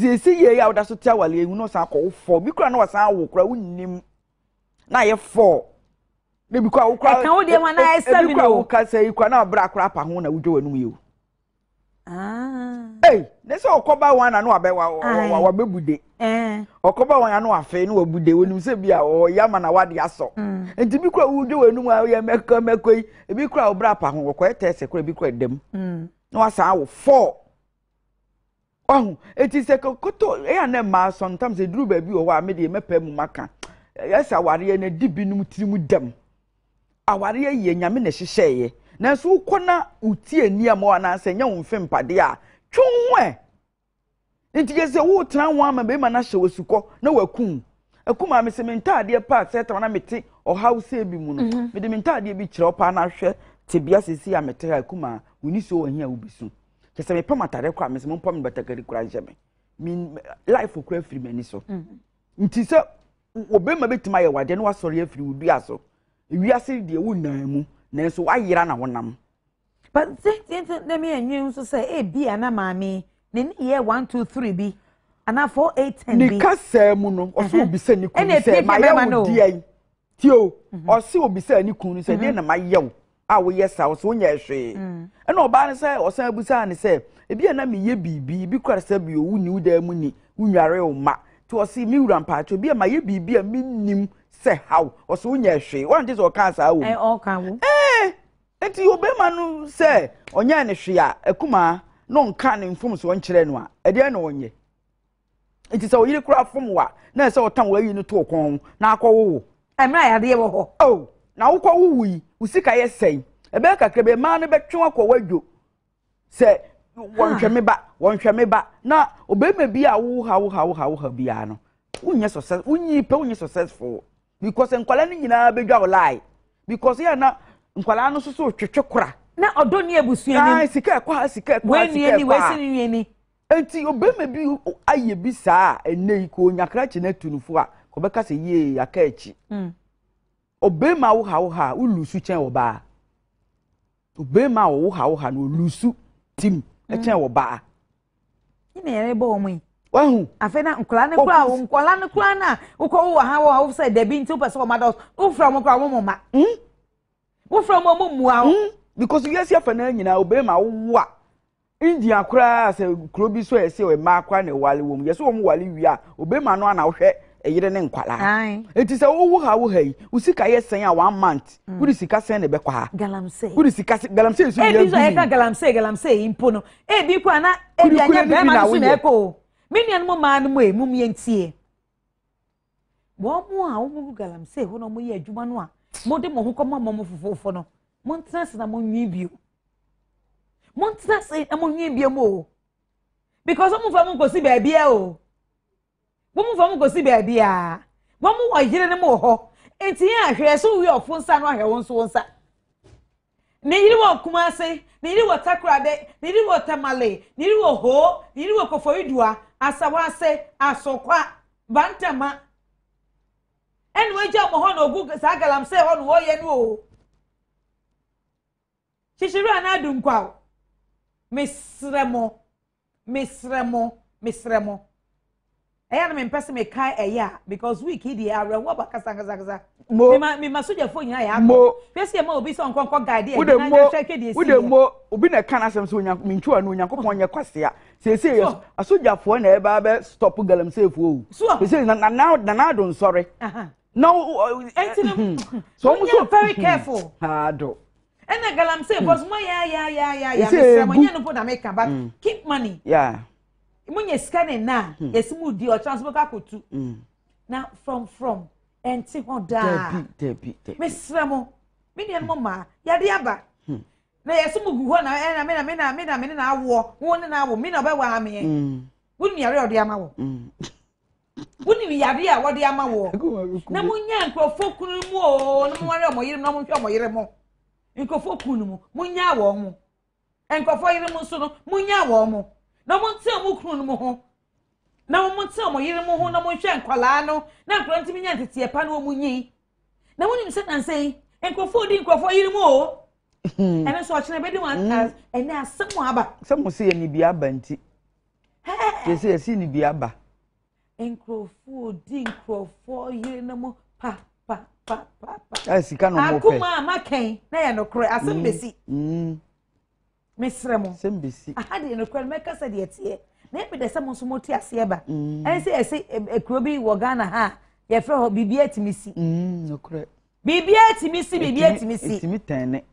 you see ye out as to tell you know, some call for because no sound will crowd him. Now you're four. Maybe crowd crowd, they want I say you cannot black rap and who do you. Hey, that's all cover one and no about our baby. Or cover one and no affair no bude when you say be or Yamana what the assault. And to be crowd who do no I make a big crowd brapa who quite test a crabby quite them. No, as I will four. Oh, it is a cocoto, and sometimes they drew baby or I made a mepem maka. Yes, I worry and a deep in with them. I worry ye, Yamina, she say. Na so kona utie nia mo na senya wo mfem pade a twonwe nti se wo tran wa ma be ma na hye wasuko na wakum akuma me se mentade pa seta na mete o house bi mu no me de mentade bi kire opa na hwe tebia sesi a mete akuma woni so ohia obisu ke se me pa matare kwa me se mo pa me batakari kura jeme min life okura free mani so nti se obe ma betima ye wade na wasori afiri wudu aso wiase de wo nan mu Nenso ayira na wonam. But let me and you so say eh bi ana mami ne year 1 2 3 bi ana 4 8 10 bi. Ni kasa mu no o so obi se ni kunu se mayewo die. Tio o se obi se ni kunu se de na mayewo a wo yesa o so nya hwe. E na oba ne se o san abusa ne se e bi ana me ye bibi bi kwara se bi o wuni uda mu ni unware o ma. To o se mi wura mpa to bi ma ye bibi a minnim se how o so nya hwe. Wan je so kan sa wo. O kan wo. Enti obema no se onya ne hwe a akuma no nka ne mfom so nkyere no a ede na onye enti se oyire kura fom wa na se otan wa yi no to kon na akwowo emra ya de wo ho oh na wo kwa wuwu yi usika ye sei ebe kakra be ma no betwe akwa wadwo se wonhwe me ba na obema bi a wo ha bi a no unye success unye successful because nkwala ni nyina bedwa lie because ya na nkwala no so twetwe kura na odo ni ebusuani ai sika kwa sika kwa sika kwa we ni enti obema bi aye bi saa enei ko nyakra chi na tunufo a ko beka se ye aka echi obema wo ha ulusu chen wo ba obema wo ha no ulusu tim e chen wo ba ina yare bo mu wahu afena nkola ne kura wo nkola ne kura na wo ha wo say da bi nti wo pese wo mada wo fra mo kura wo mo ma wo fra mo mu a because yes afena nyina obema wo a India kura se krobi so ese we ma kwa ne wale wom yeso wo wale wi a obema no ana hwe eyire ne nkwala enti se wo ha yi usika yesen a 1 month kuri sika sen ne be kwa galamse kuri sika galamse so bi so e ka galamse impo no bi kwa na bi anya be ma so na eko minian mo ma no mo emum yentie wo mo a wo mu galamse ho no mo ye adwuma no a mo de mo ho koma mo fofofo no mo ntrase na mo nwi bio Montrase amonye biemo because omo fa mo kosi baabi e o wo mo fa mo kosi baabi a wo mo wa yire ne mo ho enti ya hwe so wi ofo nsa no ahwe won so wonsa ne yire wo kumase ne yire wo takrade ne yire wo tamale ne yire wo ho ne yire wo kofoidua asawase asokwa bantama enwe ja mo ho na ogu sa galamse ho no wo ye no o shishira na adum kwa Mesremo. Eya na me mpese me kai eya because week idi ara wo ba kasa. Me masuja fo nyina ya ko. Pese ma obi so nkonko guide e na check di esi. Wo mo obi na kan asem so onyanko mentwa no onyankopon nye kwasea. Sese asoja fo na e ba be stop galamse fo o. Pese na do nsori. No so mo very careful. Do. And the galam say was my yeah. Mr. No put America, but keep money. Yeah. When you scanning now, yes, moody or transport to. Now from and see what da. Miss Ramo, Minion Mama, Yadiaba. Now, yes, one and I mean, I war 1 hour, mean about what I mean. Wouldn't you read the ammo? Wouldn't you have what the ammo war? No one yank for folk more, no more. Nkofo kunu mu munya wo mu enkofo yire mu so no munya wo mu na mo nte mu kunu mu ho na mo nte mo yire mu ho na mo hwe nkwala no na nkro ntimi nya tete epa na mu nyi na mo nim se na nsei enkofo di nkofo yire mu o ene so ochene be di wan ene asemu aba semu se ni bi aba nti je se ni bi aba enkofo di nkofo yire na mu pa sika no mo pe akuma maken na ye no kure asembesi mesremo sembesi ahade no kure meka se de tie na e de se mo so moti ase eba ese ekuro bi wo Ghana ha ye fre ho bibia timisi no kure bibia timisi timi tane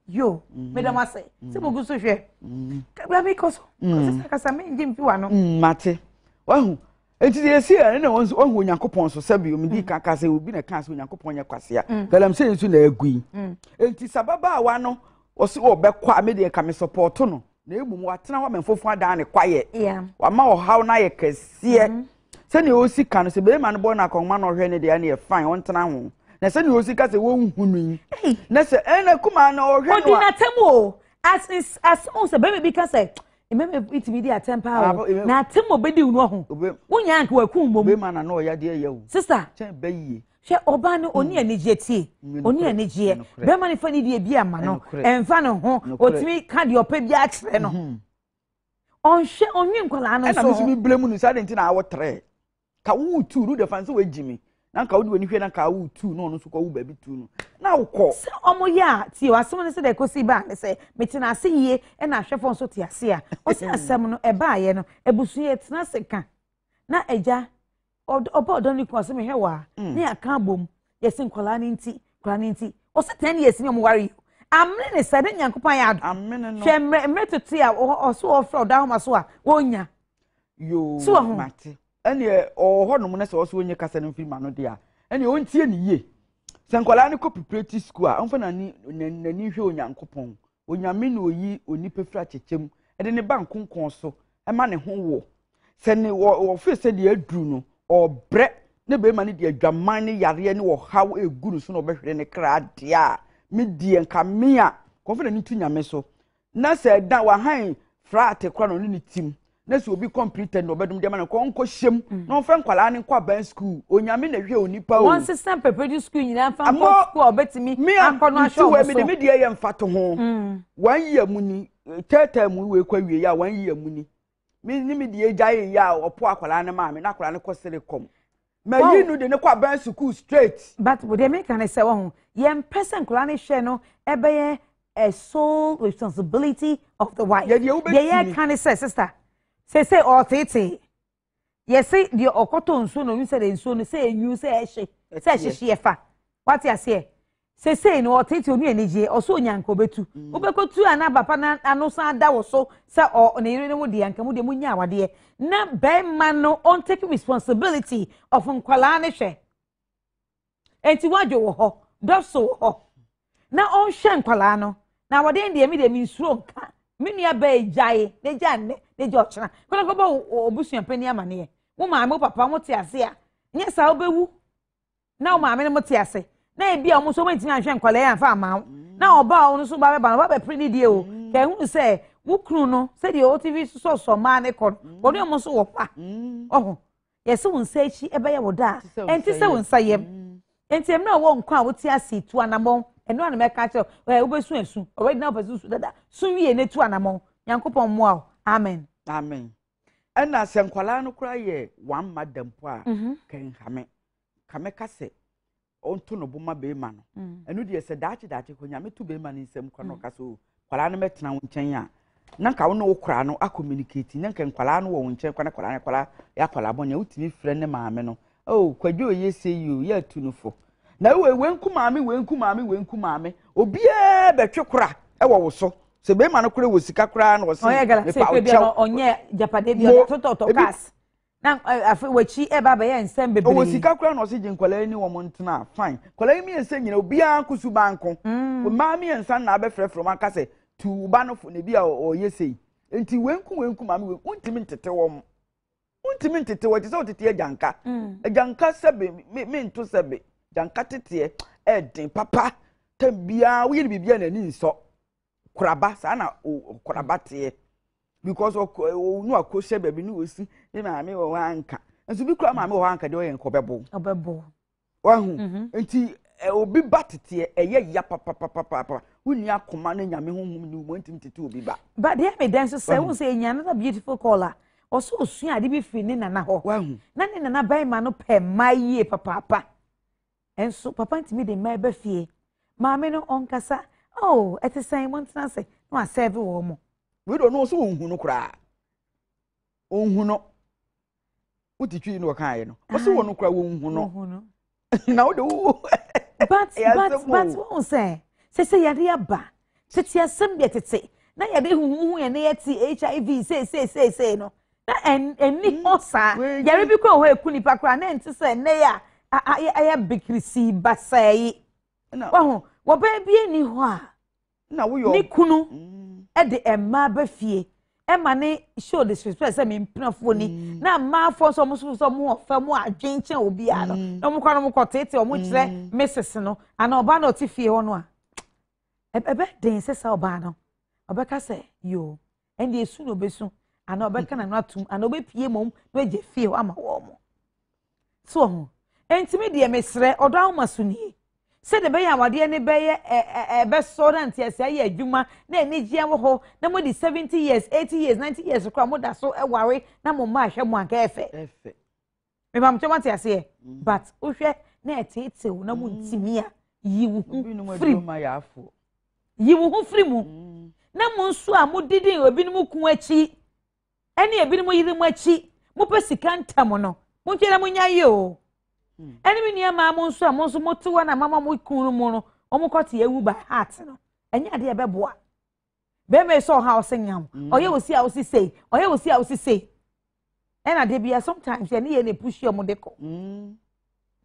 yo medam ase se mo guso hwe kabla mi koso kasa me njim fi wa no mate wahu enti de esi na won onyankopon so sabi o medi kaka se obi na kan se onyankopon nya kwasea galam se nsu na agui enti sababa wa no o se o be kwa me de ka me support no na egum watena wa menfofo ada ne kwaye wa ma o haw na ye kase se ne o sika no se be ma no bo na konma no hwe ne de na ye fine won tena ho na se ne o sika se won hunu na se na kuma na o hwe no odinatemo as on se be ka se Remember it be there temper. Na temo be di unu ho. Wonya anke wakum mom. Be man na no ya de yewu. Sister. Chen be yie. Hwe oba no oni anigye tie. Oni anigye. Be man fa ni de bi ama no. Emfa no ho. Otimi ka de opa bi a kire no. Onhwe onwi nkwala no so. Na me mi blemu no sa de nti na awo 3. Ka wu 2 ru de fan so wagimi. Na ka wo de wani hwe na ka wu 2 no no so ko wu ba bi 2 no. Na wo ko. Se omo ya tie wasem ne se de kosi ba ne se metina ase yie e na hwefo so tie ase a. O se asem no e ba ye no ebusu ye tena se ka. Na eja oba odoni ko se me hwe wa. Ne aka bom. Ye se nkwala ne nti. O se 10 years ni omo wari. Amne ne se de nyankopan ya ado. Amne no. Hwe mre tete a o so o fra Odo Ahomaso a wonya. Yo mate. Ene ho no ne se o so onye kasa no fi ma no de a. Ene o ntie ne yie. Senkwala ne ko preparatory school a onfa na ni hwe onyankopon. Onyame na oyi onipa fira chechem. E de ne ba nkonkon so. E ma ne ho wo. Se ne wo fe se de aduru no. Obre ne be ma ne de adwaman ne yare ne wo haw eguru so no be hwere ne kra de a. Me die nka me a konfa ni tu nyame so na se da wa han frat kra no ni tim na se obi completed no bedum de ma ko nko hyem na onfa nkwala ne kwa ban school onyame na hwe onipa o one system preparatory school nyina fa nko school obetimi akọ no ahwe we me de me de ye mfato ho wan ye muni tete mu we kwa wie ya wan ye muni me de ye jaye ya opo akwala ne ma me na akwala ne ko sere kom ma yi nu de ne kwa ban school straight but we dey make an say wo ye person kwala ne hwe no ebeye a sole responsibility of the wife ye can say sister say or tete yes say the okoto nso no you say the nso no say you say she fa what you say no or tete onu enije oso onyanko betu obekotu ana papa na anosa da wo so say o ne yire ne wo de yanka mu de munya awade na be man no on take responsibility of nkwala ne hwe enti wadwo wo ho doso ho na on hwe nkwala no na wade ndie mi de mi nsuro nka minua ba ejaye ne janne ne jochna kono ko ba obusuan pani amane wo maame papa mo te ase a nye sa obewu na wo maame ne mo te ase na e bia mo so wantimi anhwe nkwale ya fa ama na oba onu so ba be ba no ba be pre ni die o ka hu se wo kru no se de o tv so ma ne kon wo mo so wo pa oho yesi wo nsa echi ebe ye wo da enti se wo nsa yem enti em na wo nkwa wo te ase tu anamon eno na me ka che wo besu esu already na besu su dada su wie ne tu anamon yankopon mo a amen amen ena se nkwala no kura ye wan madam po a kan hame kame kase onto no boma be ma no enu de se daachi ko nyame tu be ma ni nsem kwa no kaso kwala no metena wo nchen a na ka wo no kura no a communicate na kan kwala no wo nchen kwa na kwala ya kwala bonya utimi frɛ ne maame no oh kwadwo ye say you ya tu no fo na we nku maame obia betwe kura e wo so se be ma no kura wo sika kura na wo se me pa o onye japade bia to gas na afi wachi e baba ye nsem bebre wo sika kura na wo se jinkwala ni wo montena fine kwala mi ense nyina obia kusu banko wo maame ensa na abefrefro man kase tu ba no fo ne bia o ye sei enti we nku maame we untimi ntete wo untimi ntete wo ti se otete ajanka ajanka sebe me nto sebe janka tete den papa tambia wo ye bibia na ni nso kuraba sa na kuraba te because no akose baby no osi e maame wo anka enso bi kura maame wo anka de wo yen obebo wahu enti obi batete eye ya papa wuni akoma na nyame honhom ni mo ntim tete obi ba but there me dance say won say nya na beautiful caller oso osua ade bi fi ni nana ho wahu na ni nana bai ma no pe maye papa enso papa ntimi de mai ba fie maame no onkasa oh ete say montana say no a serve wo mo we don't know so onhu no kura onhu no utitwi no kan no o so wono kura onhu no na wo de but won say yade aba tete asem de tete na yade huhu ye na yeti HIV say no na eni osa yare bi ko ho ekuni pakra na enti say ne ya aya bikrisi basai wahu wo ba bia ni ho a na wo yo ni kunu e de emma ba fie e ma ne show disrespect say me mpnafo ni na ma fo so mo fa mo adwenche obi a no na mo kwa no mo kotete o mo kire mrs no ana oba na oti fie ho no a ebe den se sa oba no obeka say yo and esu no besu ana obeka na no atum ana obepie mom no eje fie ho ama wo mo so ho entimi de mesre Odo Ahomaso ni se de be ya wade ne be ye be restaurant ya se ya adwuma na enigye wo ho na mo di 70 years 80 years 90 years kwa mo da so ware na mo ma hwe mo anka efe me bam choma ti ase but wo hwe na etete wo na mo ntimi a yi wo free yi wo free mu na mo nso a mo didi obi no ku achi ene ebi no yiri mo achi mo pesika ntam no mo twela mo nya ye o ene mi nia ma mo nso a mo nso mo tuwa na mama mo kunu mo no o mo kwete ewu by heart no enya de ebe boa be me so ha o senyam oye osi a osi sei oye osi a osi sei ena de bia sometimes ene ye na push your mo de ko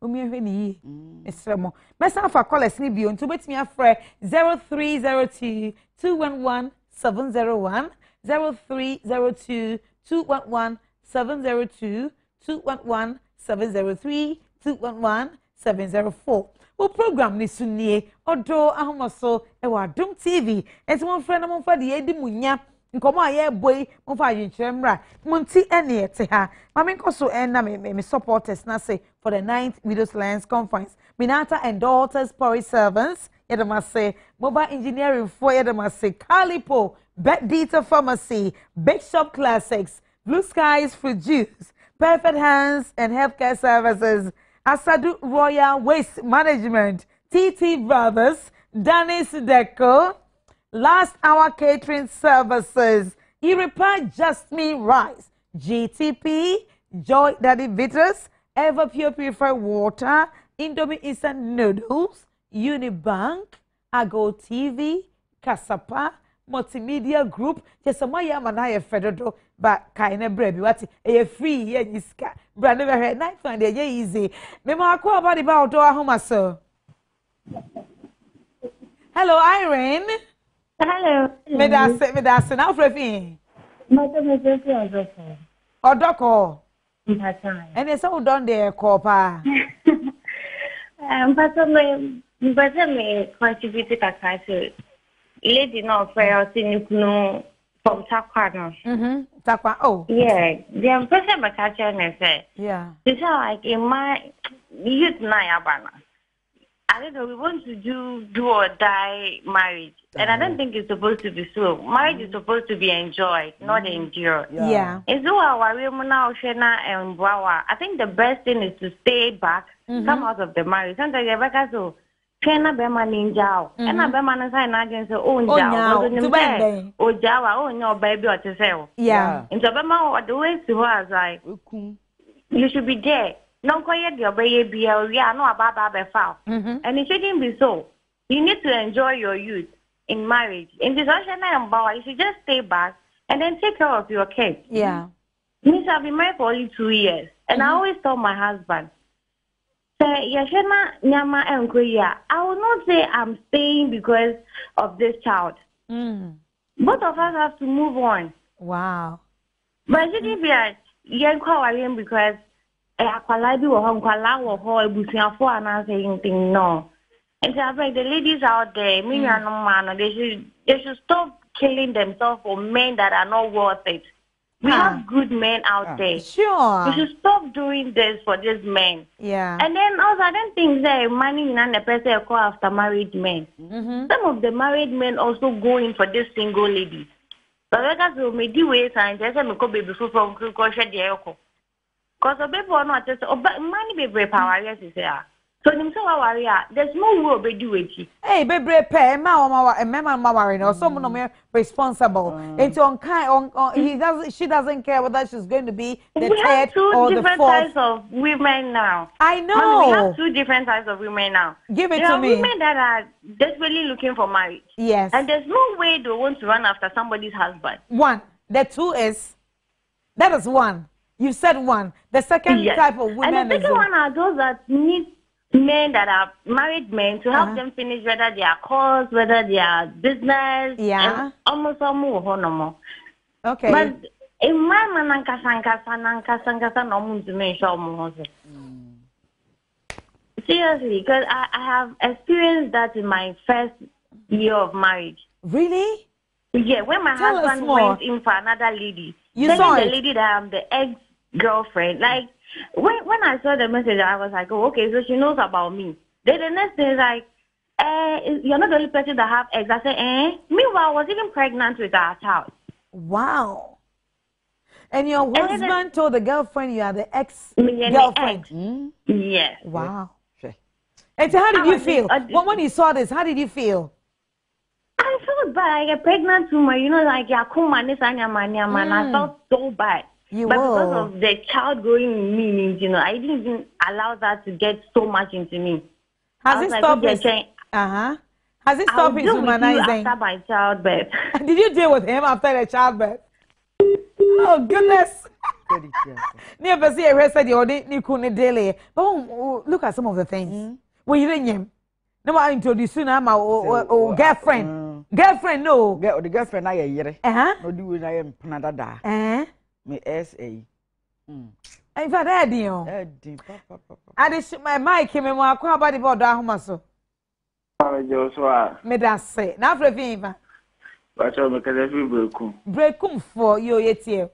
omi ehwe ni yi esremo mesa fa callers ni bio nto betimi afre 0302 211 701 0302 211 702 211 703 211 704. O program ni sunie Odo Ahomaso Adom TV. Enti mon frɛ na mon fa de edi munya nkomo aye boy mon fa adwenkyeremra monti ene ete ha. Mame nkoso na me supporters na say for the 9th Widows Alliance Conference. Minata and Daughters Pori Servants Yedamase Mobile Engineering for Yedamase Calipo Bet Data Pharmacy Big Shop Classics Blue Skies for Juice Perfect Hands and Healthcare Services Asadu Royal Waste Management TT Brothers Danis Deco Last Hour Catering Services Iripa Just Me Rice GTP Joy Daddy Bitters Ever Pure Purified Water Indomie Instant Noodles Unibank Ago TV Kasapa Multimedia Group Chesamaya Manaya Fedodo but kaine brebi wati e free here yiska brand never head night find e easy me ma ko about Odo Ahomaso. Hello Irene. Hello. Me da se na frefin Madam Odoko Mpata. ene se wo don de ko pa Mpata me contribute kakra to lady no prayer sinukunu from Takwa. Takwa oh Yeah, the person my catcher and say yeah it's like in my youth na abana. I don't know, we want to do or die marriage. And I don't think it's supposed to be so. Marriage is supposed to be enjoyed, not endured. yeah It's I think the best thing is to stay back, come out of the marriage. Sometimes you're back so Chena Bema Ninja, and a Bema sign against her own job. Oh, Java, oh, no, baby, or to sell. yeah In the Bema, or the way to her, like, you should be there. No, quiet your baby, we are no about foul. And it shouldn't be so. You need to enjoy your youth in marriage. In this ocean, you should just stay back and then take care of your kids. yeah Miss, I've been married for only 2 years. And I always tell my husband, I will not say I'm staying because of this child. Both of us have to move on. wow But it shouldn't be a young call because no. And so I beg the ladies out there, they should stop killing themselves for men that are not worth it. We have good men out there. Sure. We should stop doing this for these men. Yeah. And then also, I don't think that money in the person call after married men. Some of the married men also go in for these single ladies. But because we may do ways and just me go baby from Kukosha Dioko. Because the baby are not just money baby power, yes, is there. So there's no way to do it. Hey, baby, pay mama, someone responsible. It's on kind. She doesn't care whether she's going to be the third or the fourth. We have two different types of women now. I know. Mama, we have two different types of women now. Give it there to me. There are women that are desperately looking for marriage. Yes. And there's no way they want to run after somebody's husband. One. The two is that is one. You said one. The second type of women and the second one are those that need men that are married men to help them finish whether they are course, whether they are business, yeah, almost no. Okay. But in my man, seriously, because I have experienced that in my first year of marriage. Really? Yeah, when my husband went in for another lady, you saw the lady that I'm the ex-girlfriend, like. When I saw the message, I was like, oh, okay, so she knows about me. Then the next day is like, you're not the only person that have eggs. I said, Meanwhile, I was even pregnant with our child. Wow. And your husband told the girlfriend you are the ex-girlfriend? Yes. Wow. And so how did you feel? When you saw this, how did you feel? I felt bad. I get pregnant too much. You know, like, I felt so bad. But because of the child growing in me, you know, I didn't even allow that to get so much into me. Has it stopped his Has it stopped his humanizing? After my childbirth. Did you deal with him after the childbirth? Oh goodness. Never see a rest of the daily. But look at some of the things. When you didn't no more introducing my girlfriend. Girlfriend, no. The girlfriend I hear. No do I am Panada. Me SA. In fact, Eddie, papa. I did my mic him and walk about the Odo Ahomaso. Me that say, now for Viva. But I'm because every breakum for you yet here.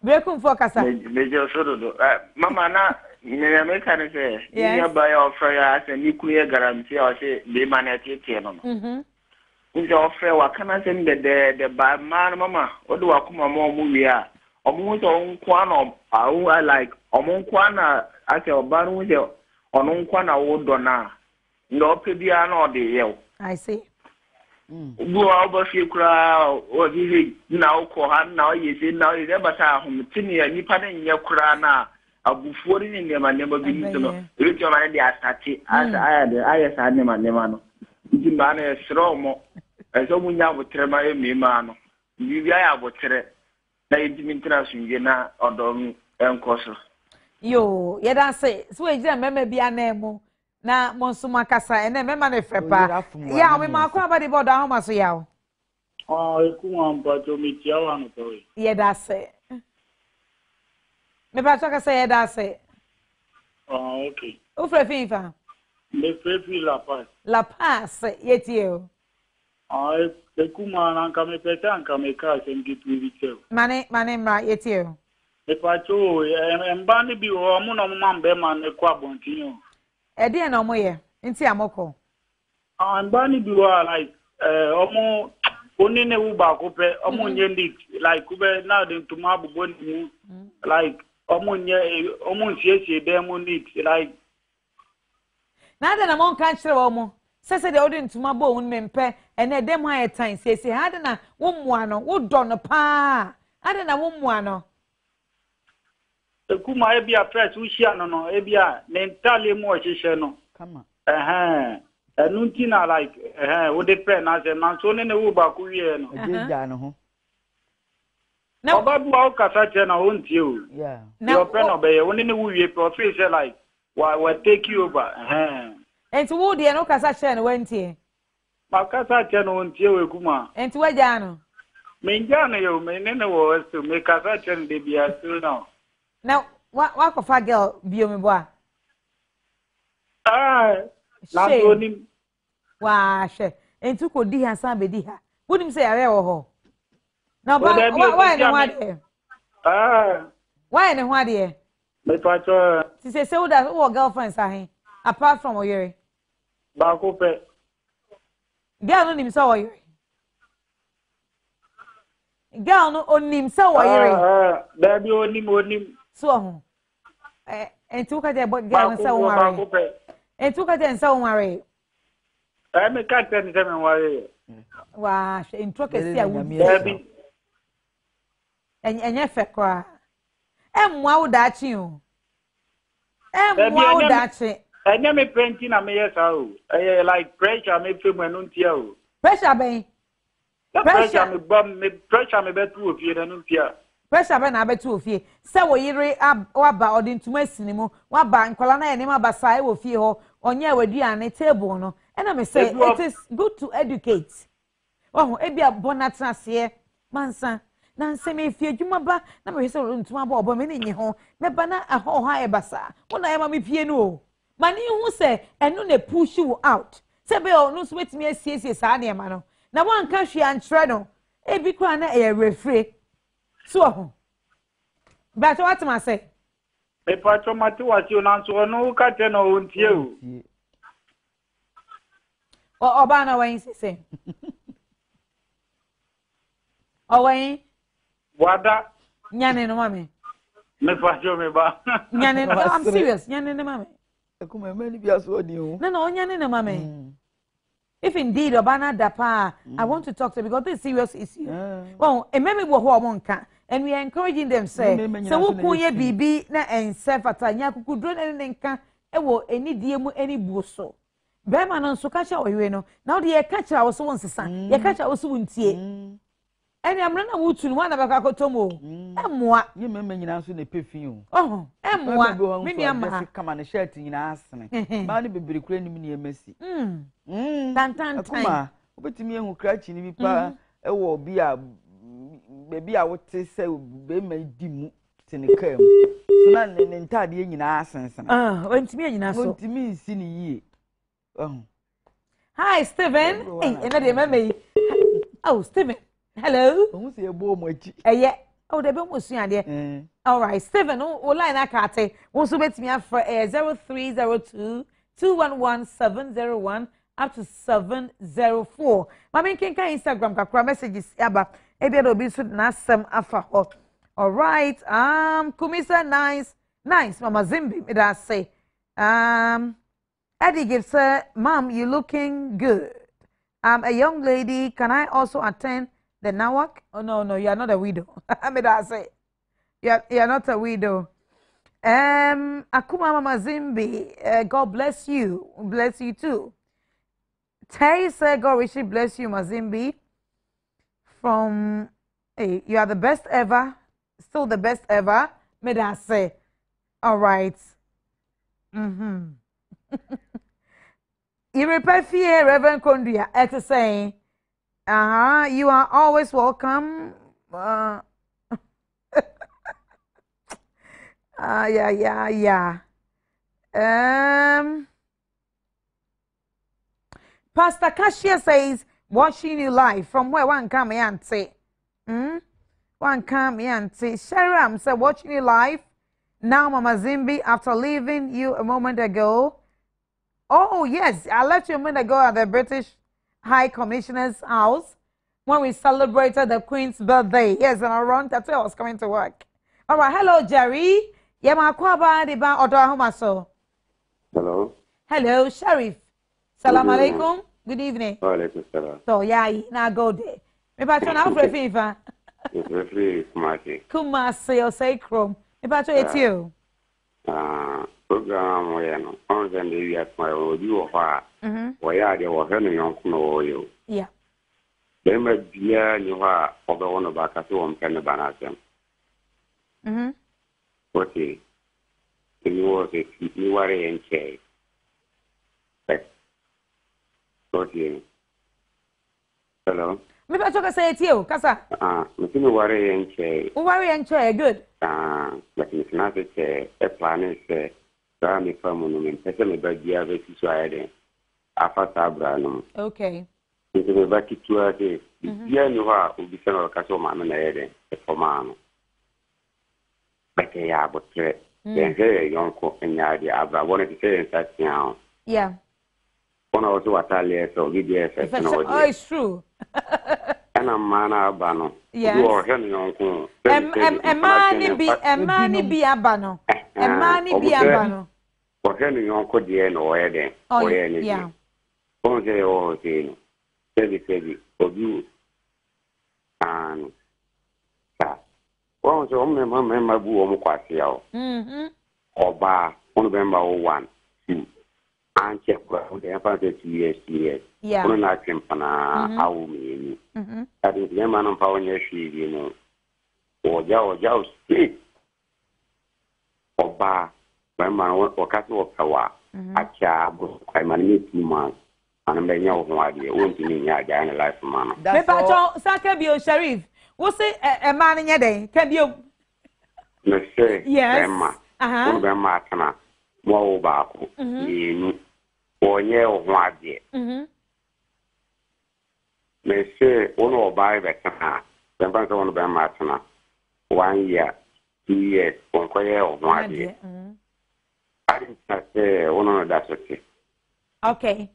Breakum for Casa. Major Sodo. Mamma, now, in American say, you buy your fire and nuclear guarantee or say, the man at your piano. With your fair, what can I send the bad man, Mamma? What do I come more movie? Almost on Quano, I like Omon Quana as your ban with your on Quana old donna. No Pidiano de Yell. I see. Go over few crowd or now Kohan now you say now is ever home Tinny and Nipan in your crana. I'll be 40 in them and never been to know. Reach your man, they are stati as I had them and Nemano. The man is strong as a woman would tell my man. You are what na international gena odom enkoso yo ye da say so e gina mema bia na emu na monso makasa ene mema na frepa ya o me makwa ba de Odo Ahomaso ya o eku amba to mi tia wa no to ye da say me ba to ka say ye da say okay o frefa me frefi la paz ye tie o Ekuma na nkame peta nkame ka sengitu ibicho. Mane mra yetio. Epacho mbani bi wo mu no mambe man ekwa bontinyo. Ede na omoye nti amoko. Mbani bi wo like omo onine wu ba ko pe omo nye like kube na de ntuma bubo ni like omo nye omo nsiesie dem need like. Na de na mon kan kire wo mo. Sese de odi ntuma bo won mempe ene dem ha etan sese hade na wo mua no wo do no pa hade na wo mua no ekuma e bia fresh wo hia no e bia ne ntale mu o hihye no kama enu ntina like wo de pre na se na so ne wo ba ku wie no ejeja no ho na obabu o kasa che na wo ntie o yeah na pre no be ye wo ne wo wie pro free say like wa take you over enti wo de no kasa che no wantie makasa che no ntie we kuma enti waja no me nja no yo me ne wo so me kasa che no de bia so no na wa ko fa girl bio me boa na so ni wa she enti ko di ha san be di ha wonim se yare wo ho na ba wa ne ho ade why ne ho ade me pa cho ti se wo da wo girlfriend sa hen apart from oyere ba ko pe girl no nim so oyere girl no onim so oyere baby onim so ho enti ka je girl no so wo mare enti ka je so wo mare me ka te ni se me ware wa enti ka si a wo baby enye fe kwa emwa wo da chi o emwa wo da chi enye me penti na me yesa o like pressure me fe mu enu ntia o pressure ben pressure me bom me pressure me betu ofie na enu ntia pressure ben na betu ofie se wo yire waba odi ntuma sinimu waba nkola na enema basa e wo fie ho onye waduane table no ena me say it is good to educate oh e bia bonatna se mansa na nseme fie adwuma ba na me hwese ntuma ba obo me ne nye ho me ba na ho ha e basa wona e ma me pie no o mani hu se enu na push you out se be o no so betimi asiesie saa ne ma no na wan ka hwe antre no e bi kwa na e refre so ho but what ma say me pa to mati wa ti ona so no ka te no ontie o ba na wan se o wan wada nyane no mame me pa jo me ba nyane no I'm serious nyane no mame ekuma mani bia so odi ho no onyane no mame if indeed obana dapa I want to talk to because this is serious issue well e meme bo ho omonka and we are encouraging them say so wo kunye bibi na ense fata nya kukudro ne nka e wo enidie mu eni buso be ma no so ka cha oyewe no na de ye ka cha wo so wonsesa ye ka cha wo so wontie eni amra na wutu no na baka kotomo emwa ye meme nyina so na pefin o emwa me ama kama na shirt nyina asene ba ne bebere kura nim ne emasi tan kuma obetimi ehu krachi ni bi pa e wo bi a bebi a wote se be ma di mu te ne kam so na ne ntade nyina asensen ontimi nyina so ontimi nsi ne yie hi Stephen ena de mama oh Stephen hello ohun se ebo mo achi oh de be mo sua de all right Stephen o line akate wo so betimi afra 0302 211 up to 704 mama nkenka Instagram kakra messages aba ebia do bi so na asem afa ho all right Kumisa nice mama Zimbi me da say Eddie gives her, Mom, you looking good. I'm a young lady. Can I also attend the Nawak? Oh, no, you are not a widow. I mean, I say, you're not a widow. Akuma Mama Zimbi, God bless you. Bless you too. Tay said, God richly bless you, Mazimbi. From, hey, you are the best ever. Still the best ever. May I say. All right. You repair fear, Reverend Kondria, it's saying, you are always welcome. Yeah. Pastor Kashia says, watching you live from where one come and say, one come and say, Sharam said, watching you live. Now, Mama Zimbi, after leaving you a moment ago. Oh, yes, I left you a minute ago at the British High Commissioner's house when we celebrated the Queen's birthday. Yes, and around that I was coming to work. All right, hello, Jerry. Yema kwaba diba Odo Ahomaso. Hello. Hello, Sheriff. Salam alaikum. Good evening. Wa alaikum salam. So, yeah, now go there. Me patron na free FIFA. It's free Kumasi. Kumasi o say chrome. Me patron it's you. Program where no on the day at my audio of where they were having on Kuno. Yeah. They might be you are of the one of Bakato and Pennabanasam. Okay. You was a you are in chair. Okay. Hello. Me patron say it's you, Kasa. You worry and chair. Worry and chair, good. But it's not a plan is Grammy Family, Pesame Badia Vessuade, Afa Sabranum. Okay. Into the back to a day. Yeah, you are, will be sent a Casoman and a Pomano. But they are but threat. Then hey, young cook and idea. I wanted to say in such now. Yeah. One or two Italia, so VDS. Oh, it's true. And a man abano. Yes. You are Henry Uncle. A man be abano. A man be abano. For Henry Uncle, dear, no, Eden. Oh, yeah. Only all thing. Steady, for you. And that. Well, so remember who Quasio. Or bar, 1 November 1, 2. And check what they have 2 years. Yeah. On a campana, how me. That is the man on power, you know. Or Jow Street. Or bar, my man or cattle of power. A child, I manage 2 months. And I'm being out of idea. Won't you mean I got a life man? That's all. Sakabio Sharif. What's it a man in your day? Can you? Yes. One of Martana. More back. Or near one day. May say, one or buy the car. Then back on the Martana. 1 year, 2 years, 1 year or 1 year. I didn't say one of that's okay. Okay.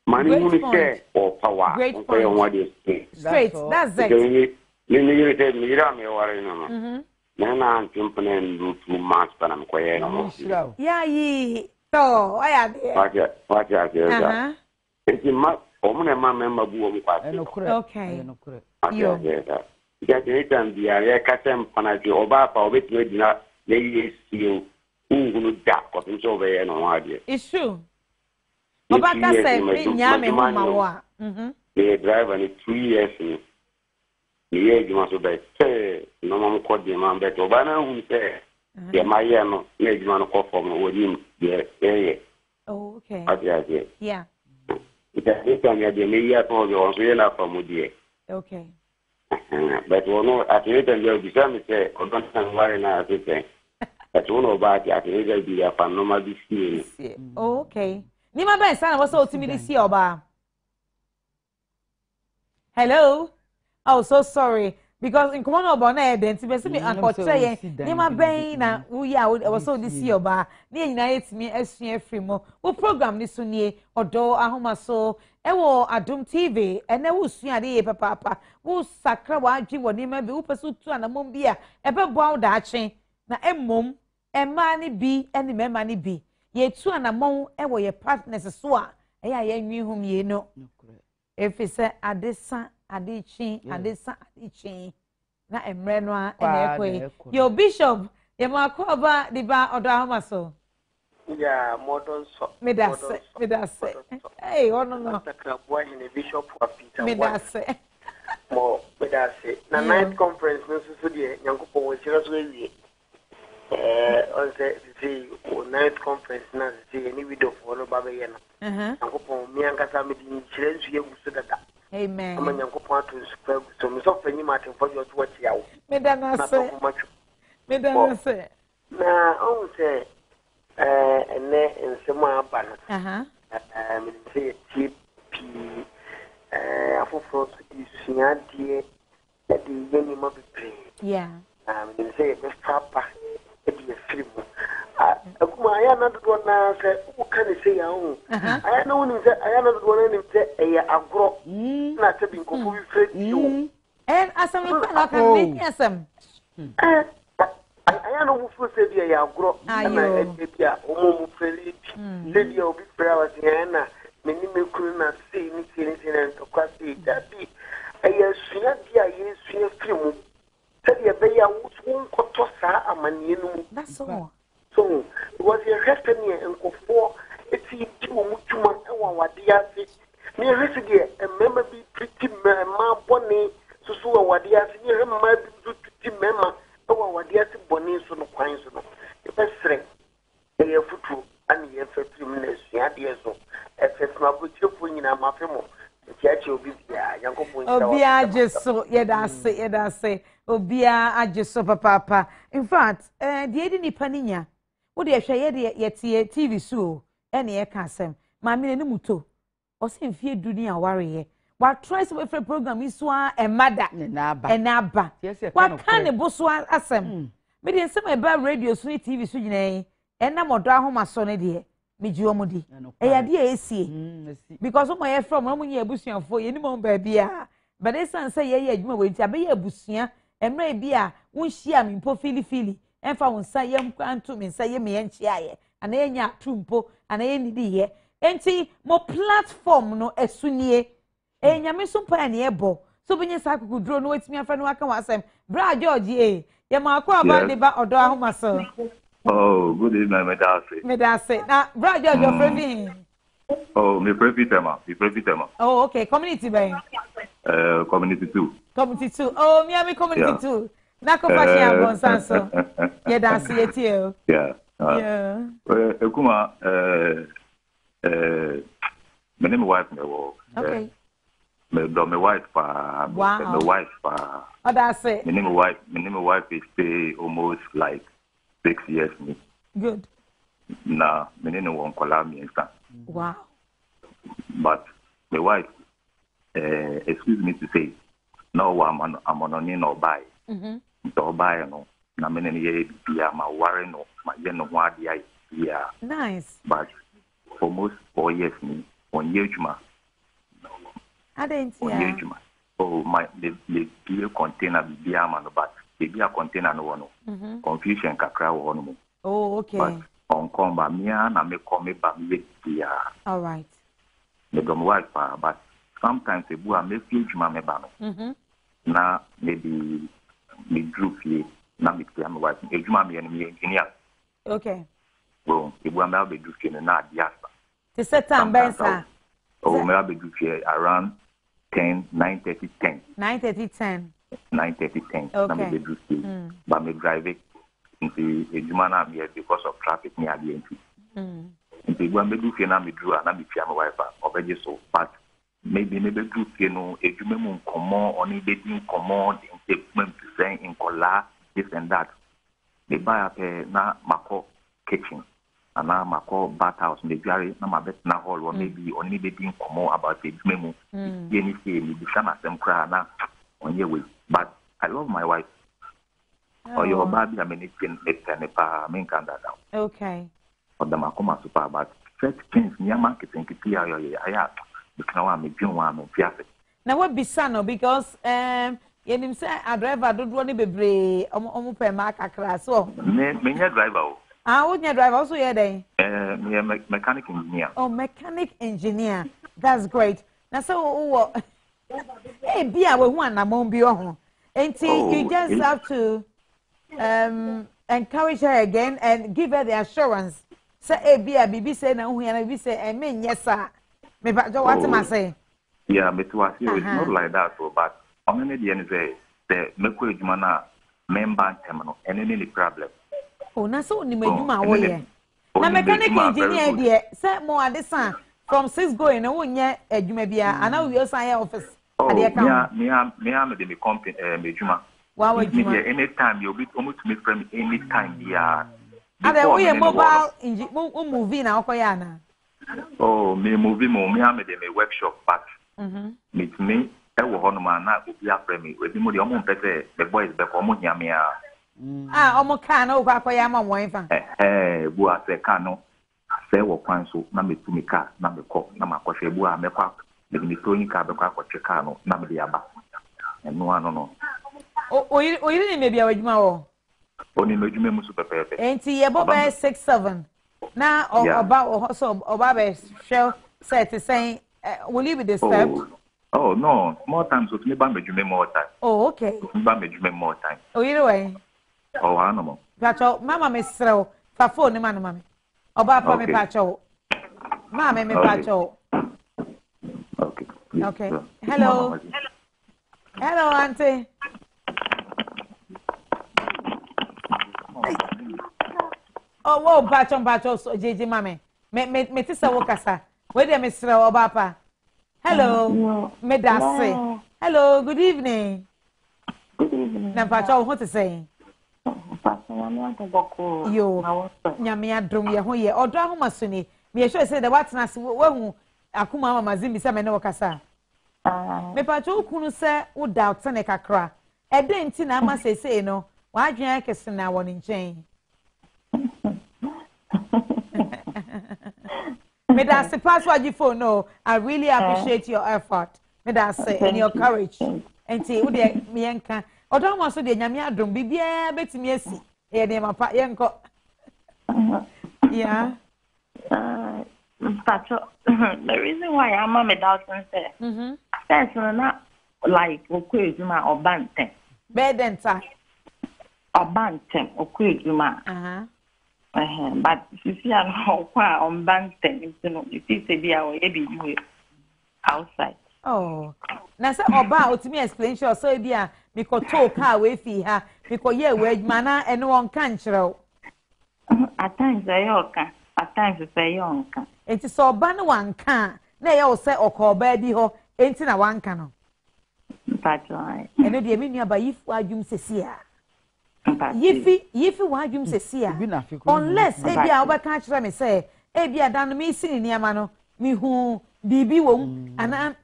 Money share or power. Great point. Straight. That's it. You tell me, no. Then I'm jumping and do 2 months, but I'm quiet. Yeah, ye. So, I had it. What you it's a map. My member who okay. You get it and the area Catam Panati or Bapa, which made not ladies you who duck or things over there. No idea. It's true. Obaka said, they drive only 2 years. The age must be no one called the man better. But I will say, yeah, my no, maybe one call from within the oh, okay. Yeah. It has been the media for your real from Woody. Okay. But we know at the end of the time, say, I don't know why now. But we know about the at the end of the year, normal this year. Okay. Nima Ben sana what's all to me this year, Oba? Hello? Oh, so sorry. Because in Komono Bona, then to be and portray Nima Ben na we was so this year, Oba. Near United me as free more. Who program this sunye Odo Ahomaso. Ewo Adom TV and ne wo sua de papa wo sakra wa adwi woni ma be wo pesu tu anamom bia ebe boa da achen na emom ema ne bi ene mema ne bi ye tu anamom ewo ye partners so a eya ye nwi hom ye no efise adesa adichin na emre no a ene ekwe yo bishop ye makoba di ba Odo Ahomaso. Yeah, modern so. Me that's hey, oh no. Boy in a bishop for Peter. Me that's More, me that's na night conference no so die Nyankopon we serious we. On the night conference na say any video for no baba ye na. Nyankopon mi ankasa me di chire nsu ye guso dada. Amen. Ama Nyankopon to super so me so fanyi Martin for your to watch yawo. Me that's Na on say and then in some banner. Say TP for is dear that the young must be playing. Yeah. Say Papa, it be a film. I am not one now. Who can say your own? I know I am not one and say a grow not to be good you. And as I can make some. I know who said you grow. I am a lady of flowers, Diana. Many could not see anything and to cross it. That be a sweet dear, yes, sweet film. Tell you, they are won't cost a man. That's all. So, it was a reckoning and for it's in 2 months. What dear near Residia, and member be pretty ma bonny, so what dear near him might be pretty member. Oh, what dear bonny so no points. The best strength. They are foot and ye for 2 minutes. Yeah, so if it's not with you in a mafimo, the church will be young. Obia just so, yet say, Obia, I just so papa. In fact, the Edini Paninia, what they share yet TV so, any air casem, Mammy and Muto, or same fear dunia warrior. What tries with a program is one and mother and Abba. What kind of bosswan assem? But in some about radio, sweet TV, so and I'm Odo Ahomaso dear. Me Jomodi. Eh, dear, see. Because of my from Roman Busian for any more baby. But this son say, yeah, you may wait a be a busia, and maybe a won't she am in po fili, and found say young quantum and say me and chia, and then ya trumpo, and any dear. And see, more platform no as soon ye. And ya miss some pioneer so when you could draw no, it's me a friend who I can was him. Bra George, eh, ya marco about the back or do Ahomaso. Oh, good evening, Medase. Now, Brad, your friend. Oh, me prefitema. Oh, okay. Community bank. Community 2. Community 2. Oh, me am community 2. Nako fashion bonsanso. Yeah, that's it you. Yeah. Yeah. Ekuma, my name is wife. Okay. My wife. Wow. My wife. Oh, that's it. My name is wife is stay almost like 6 years. Good. Nah, my name won't call me instant. Wow. But my wife, excuse me to say, no, I'm on no buy. So buy no. Na many years be my warren no, my yen one yeah. Nice. But almost 4 years me 1 year juma. I didn't see. 1 year juma. Oh my, the beer container be man, but the beer container no one. Confusion kakra one. Oh, okay. But on comba mia na me come ba me beer. All right. Me don't wife but sometimes the boy me feel juma me ba no. Na maybe me drew fee na me clear my wife. E juma me engineer. Okay. Well, the boy me be do fee na diasta. To set time bensa. Oh, me be do fee around 9:30 10. 9:30 10. Okay. Na me be do fee. But me drive it into a juma na me because of traffic near the entry. Into boy me do fee na me drew na me clear my wife. Obey so but maybe do no a human common or need being common in color, this and that. They buy up a na mako kitchen and now mako bathhouse, maybe na my best na hall or maybe only being common about the memo. Any say me the shana them cry na on your way. But I love my wife. Or your baby, I mean, it's a main candidate. Okay. Or the Makoma super, but first things near marketing, I have. You can want me, you want me, now, what be son, because, you say, I drive, I don't want to be brave, per mark class. So, me driver. I wouldn't drive also, yeah, day. Mechanic engineer. Oh, mechanic engineer. That's great. Now, so, hey, be our one, I won't be on. And you just have to encourage her again and give her the assurance. Say, BB say, now, we say, I mean, yes, sir. Me what am I saying? Yeah, but to us, it's not like that, but on the end, the Mercury Mana member terminal, and any problem. Oh, na so ni meduma wo ye. Na mechanic engineer there, say more at this from 6 going, no one yet adwuma bia, and now we also office. Oh, me am the company, meduma. Wow, anytime you'll be almost me from anytime, yeah. Are there we mobile movie now, Koyana? Oh, me movie, me am the workshop, but meet me, I will honor my night with your friend. With the money, the boys back on Yamia. Almost can't over Koyama wife. Bua se cano, say what council, number 2 me car, number cop, number coffee, bua, me quack, the Tony car, the quack, or Chicano, number the abba. And no one, no. Oh, you didn't maybe a mao. Only no, you may super perfect. Ain't he about 6-7? Now, about also, Baba shall say to say, will you be disturbed? Oh, no, more times with me, Bambi, more time. Oh, okay. Bambi, more time. Oh, either way. Oh, animal. Pacho, Mamma Miss Row, for phone, mamma. Oh, Baba, me Pacho. Mamma, me Pacho. Okay. Okay. Hello. Hello, Auntie. Oh, whoa, Pacho, so JJ, mammy. Me tisa wokasa. Where do Miss Row, Baba? Hello, Medase. Hello, good evening. Good evening. Now, Pacho, what to say? Yo, Yamia drum ya hoye, Odo Ahomaso ni. Me sure say the what's nas wo akuma mama zimbi se me ne wakasa. Me Pacho kunu se wo doubt ne kakra. E de nti na ama sese no, wa adwen akese na wo nchen. Me that's the password you phone. No, I really appreciate your effort. Me that's and your courage. And see, who de me enka. Odo Ahomaso de nyame adom bibia betimi asi. E de mapa yenko. Yeah. Pacho, the reason why I'm a doubting say. That's not like okujuma or banten. Bedenta. Or banten okujuma. But you see, I'm on banten. You see, be our baby outside. Oh, now say oba to me explain sure so bia because talk her way fi her because yeah word mana and one can chiro. At times I yoka, at times say yonka. It is so ban one can. Na you say okọ baby ho enti na one can. That's right. And the mean ba if wadum sesia. Yifi wadum sesia. Unless e bia obaka chira me say e bia dan me sin ni ama no me hu bibi wom ana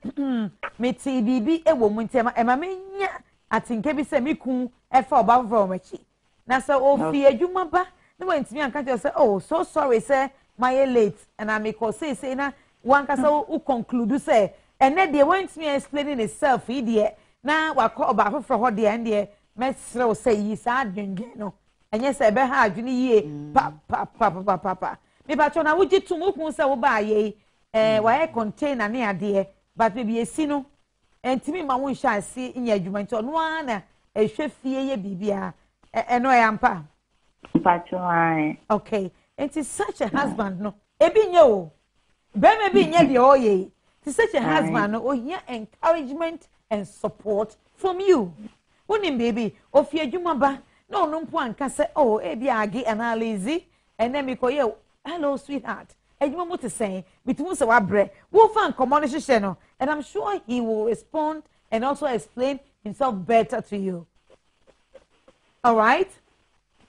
meti bibi ewom ntema ema menya atinke bi se miku efa oba from achi na se ofi adwuma ba na wantimi anka je say oh so sorry say my late and I make say na wan ka say u conclude say ene de wantimi explaining itself here na wakọ oba afofro ho de ende mesre say yi sa adwendwen no enye say be ha adwene yie pa me ba cho na wuji tumukun say wo ba ye why container ne ade but baby esi no entimi ma won hwa ase nya adwuma nti ono ana ehwe fie ye bibia eno yampa patwai okay it is such a husband no ebi nye o be me bi nye de oye it is such a husband no ohia encouragement and support from you wonim baby ofie adwuma ba no no mpo anka se oh ebi age analyze and then me ko ye hello sweetheart Ejuma mo te say, between say wa bre. Wo fan communication no, and I'm sure he will respond and also explain himself better to you. All right?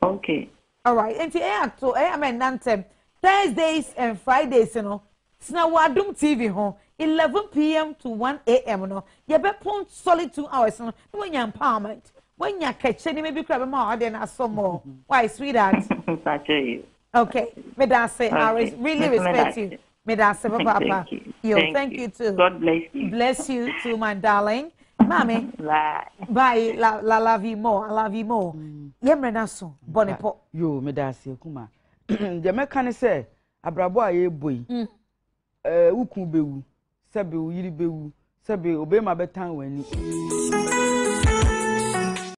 Okay. All right. And to nantem Thursdays and Fridays, you know. Sna wa Adom TV home 11 p.m. to 1 a.m. no. You be pon solid 2 hours no. When you empowerment, when you catch any maybe grab more than some more. Why, sweetheart? Okay. Me da say I really respect you. Me da say papa. Thank you too. God bless you. Bless you too, my darling. Mommy. Bye. La love you more. I love you more. Yemre na so. Bonipo. Yo, me da say kuma. Je me kan say abrabo aye boy. Wuku bewu. Sebe uyiri bewu. Sebe obema betan wani.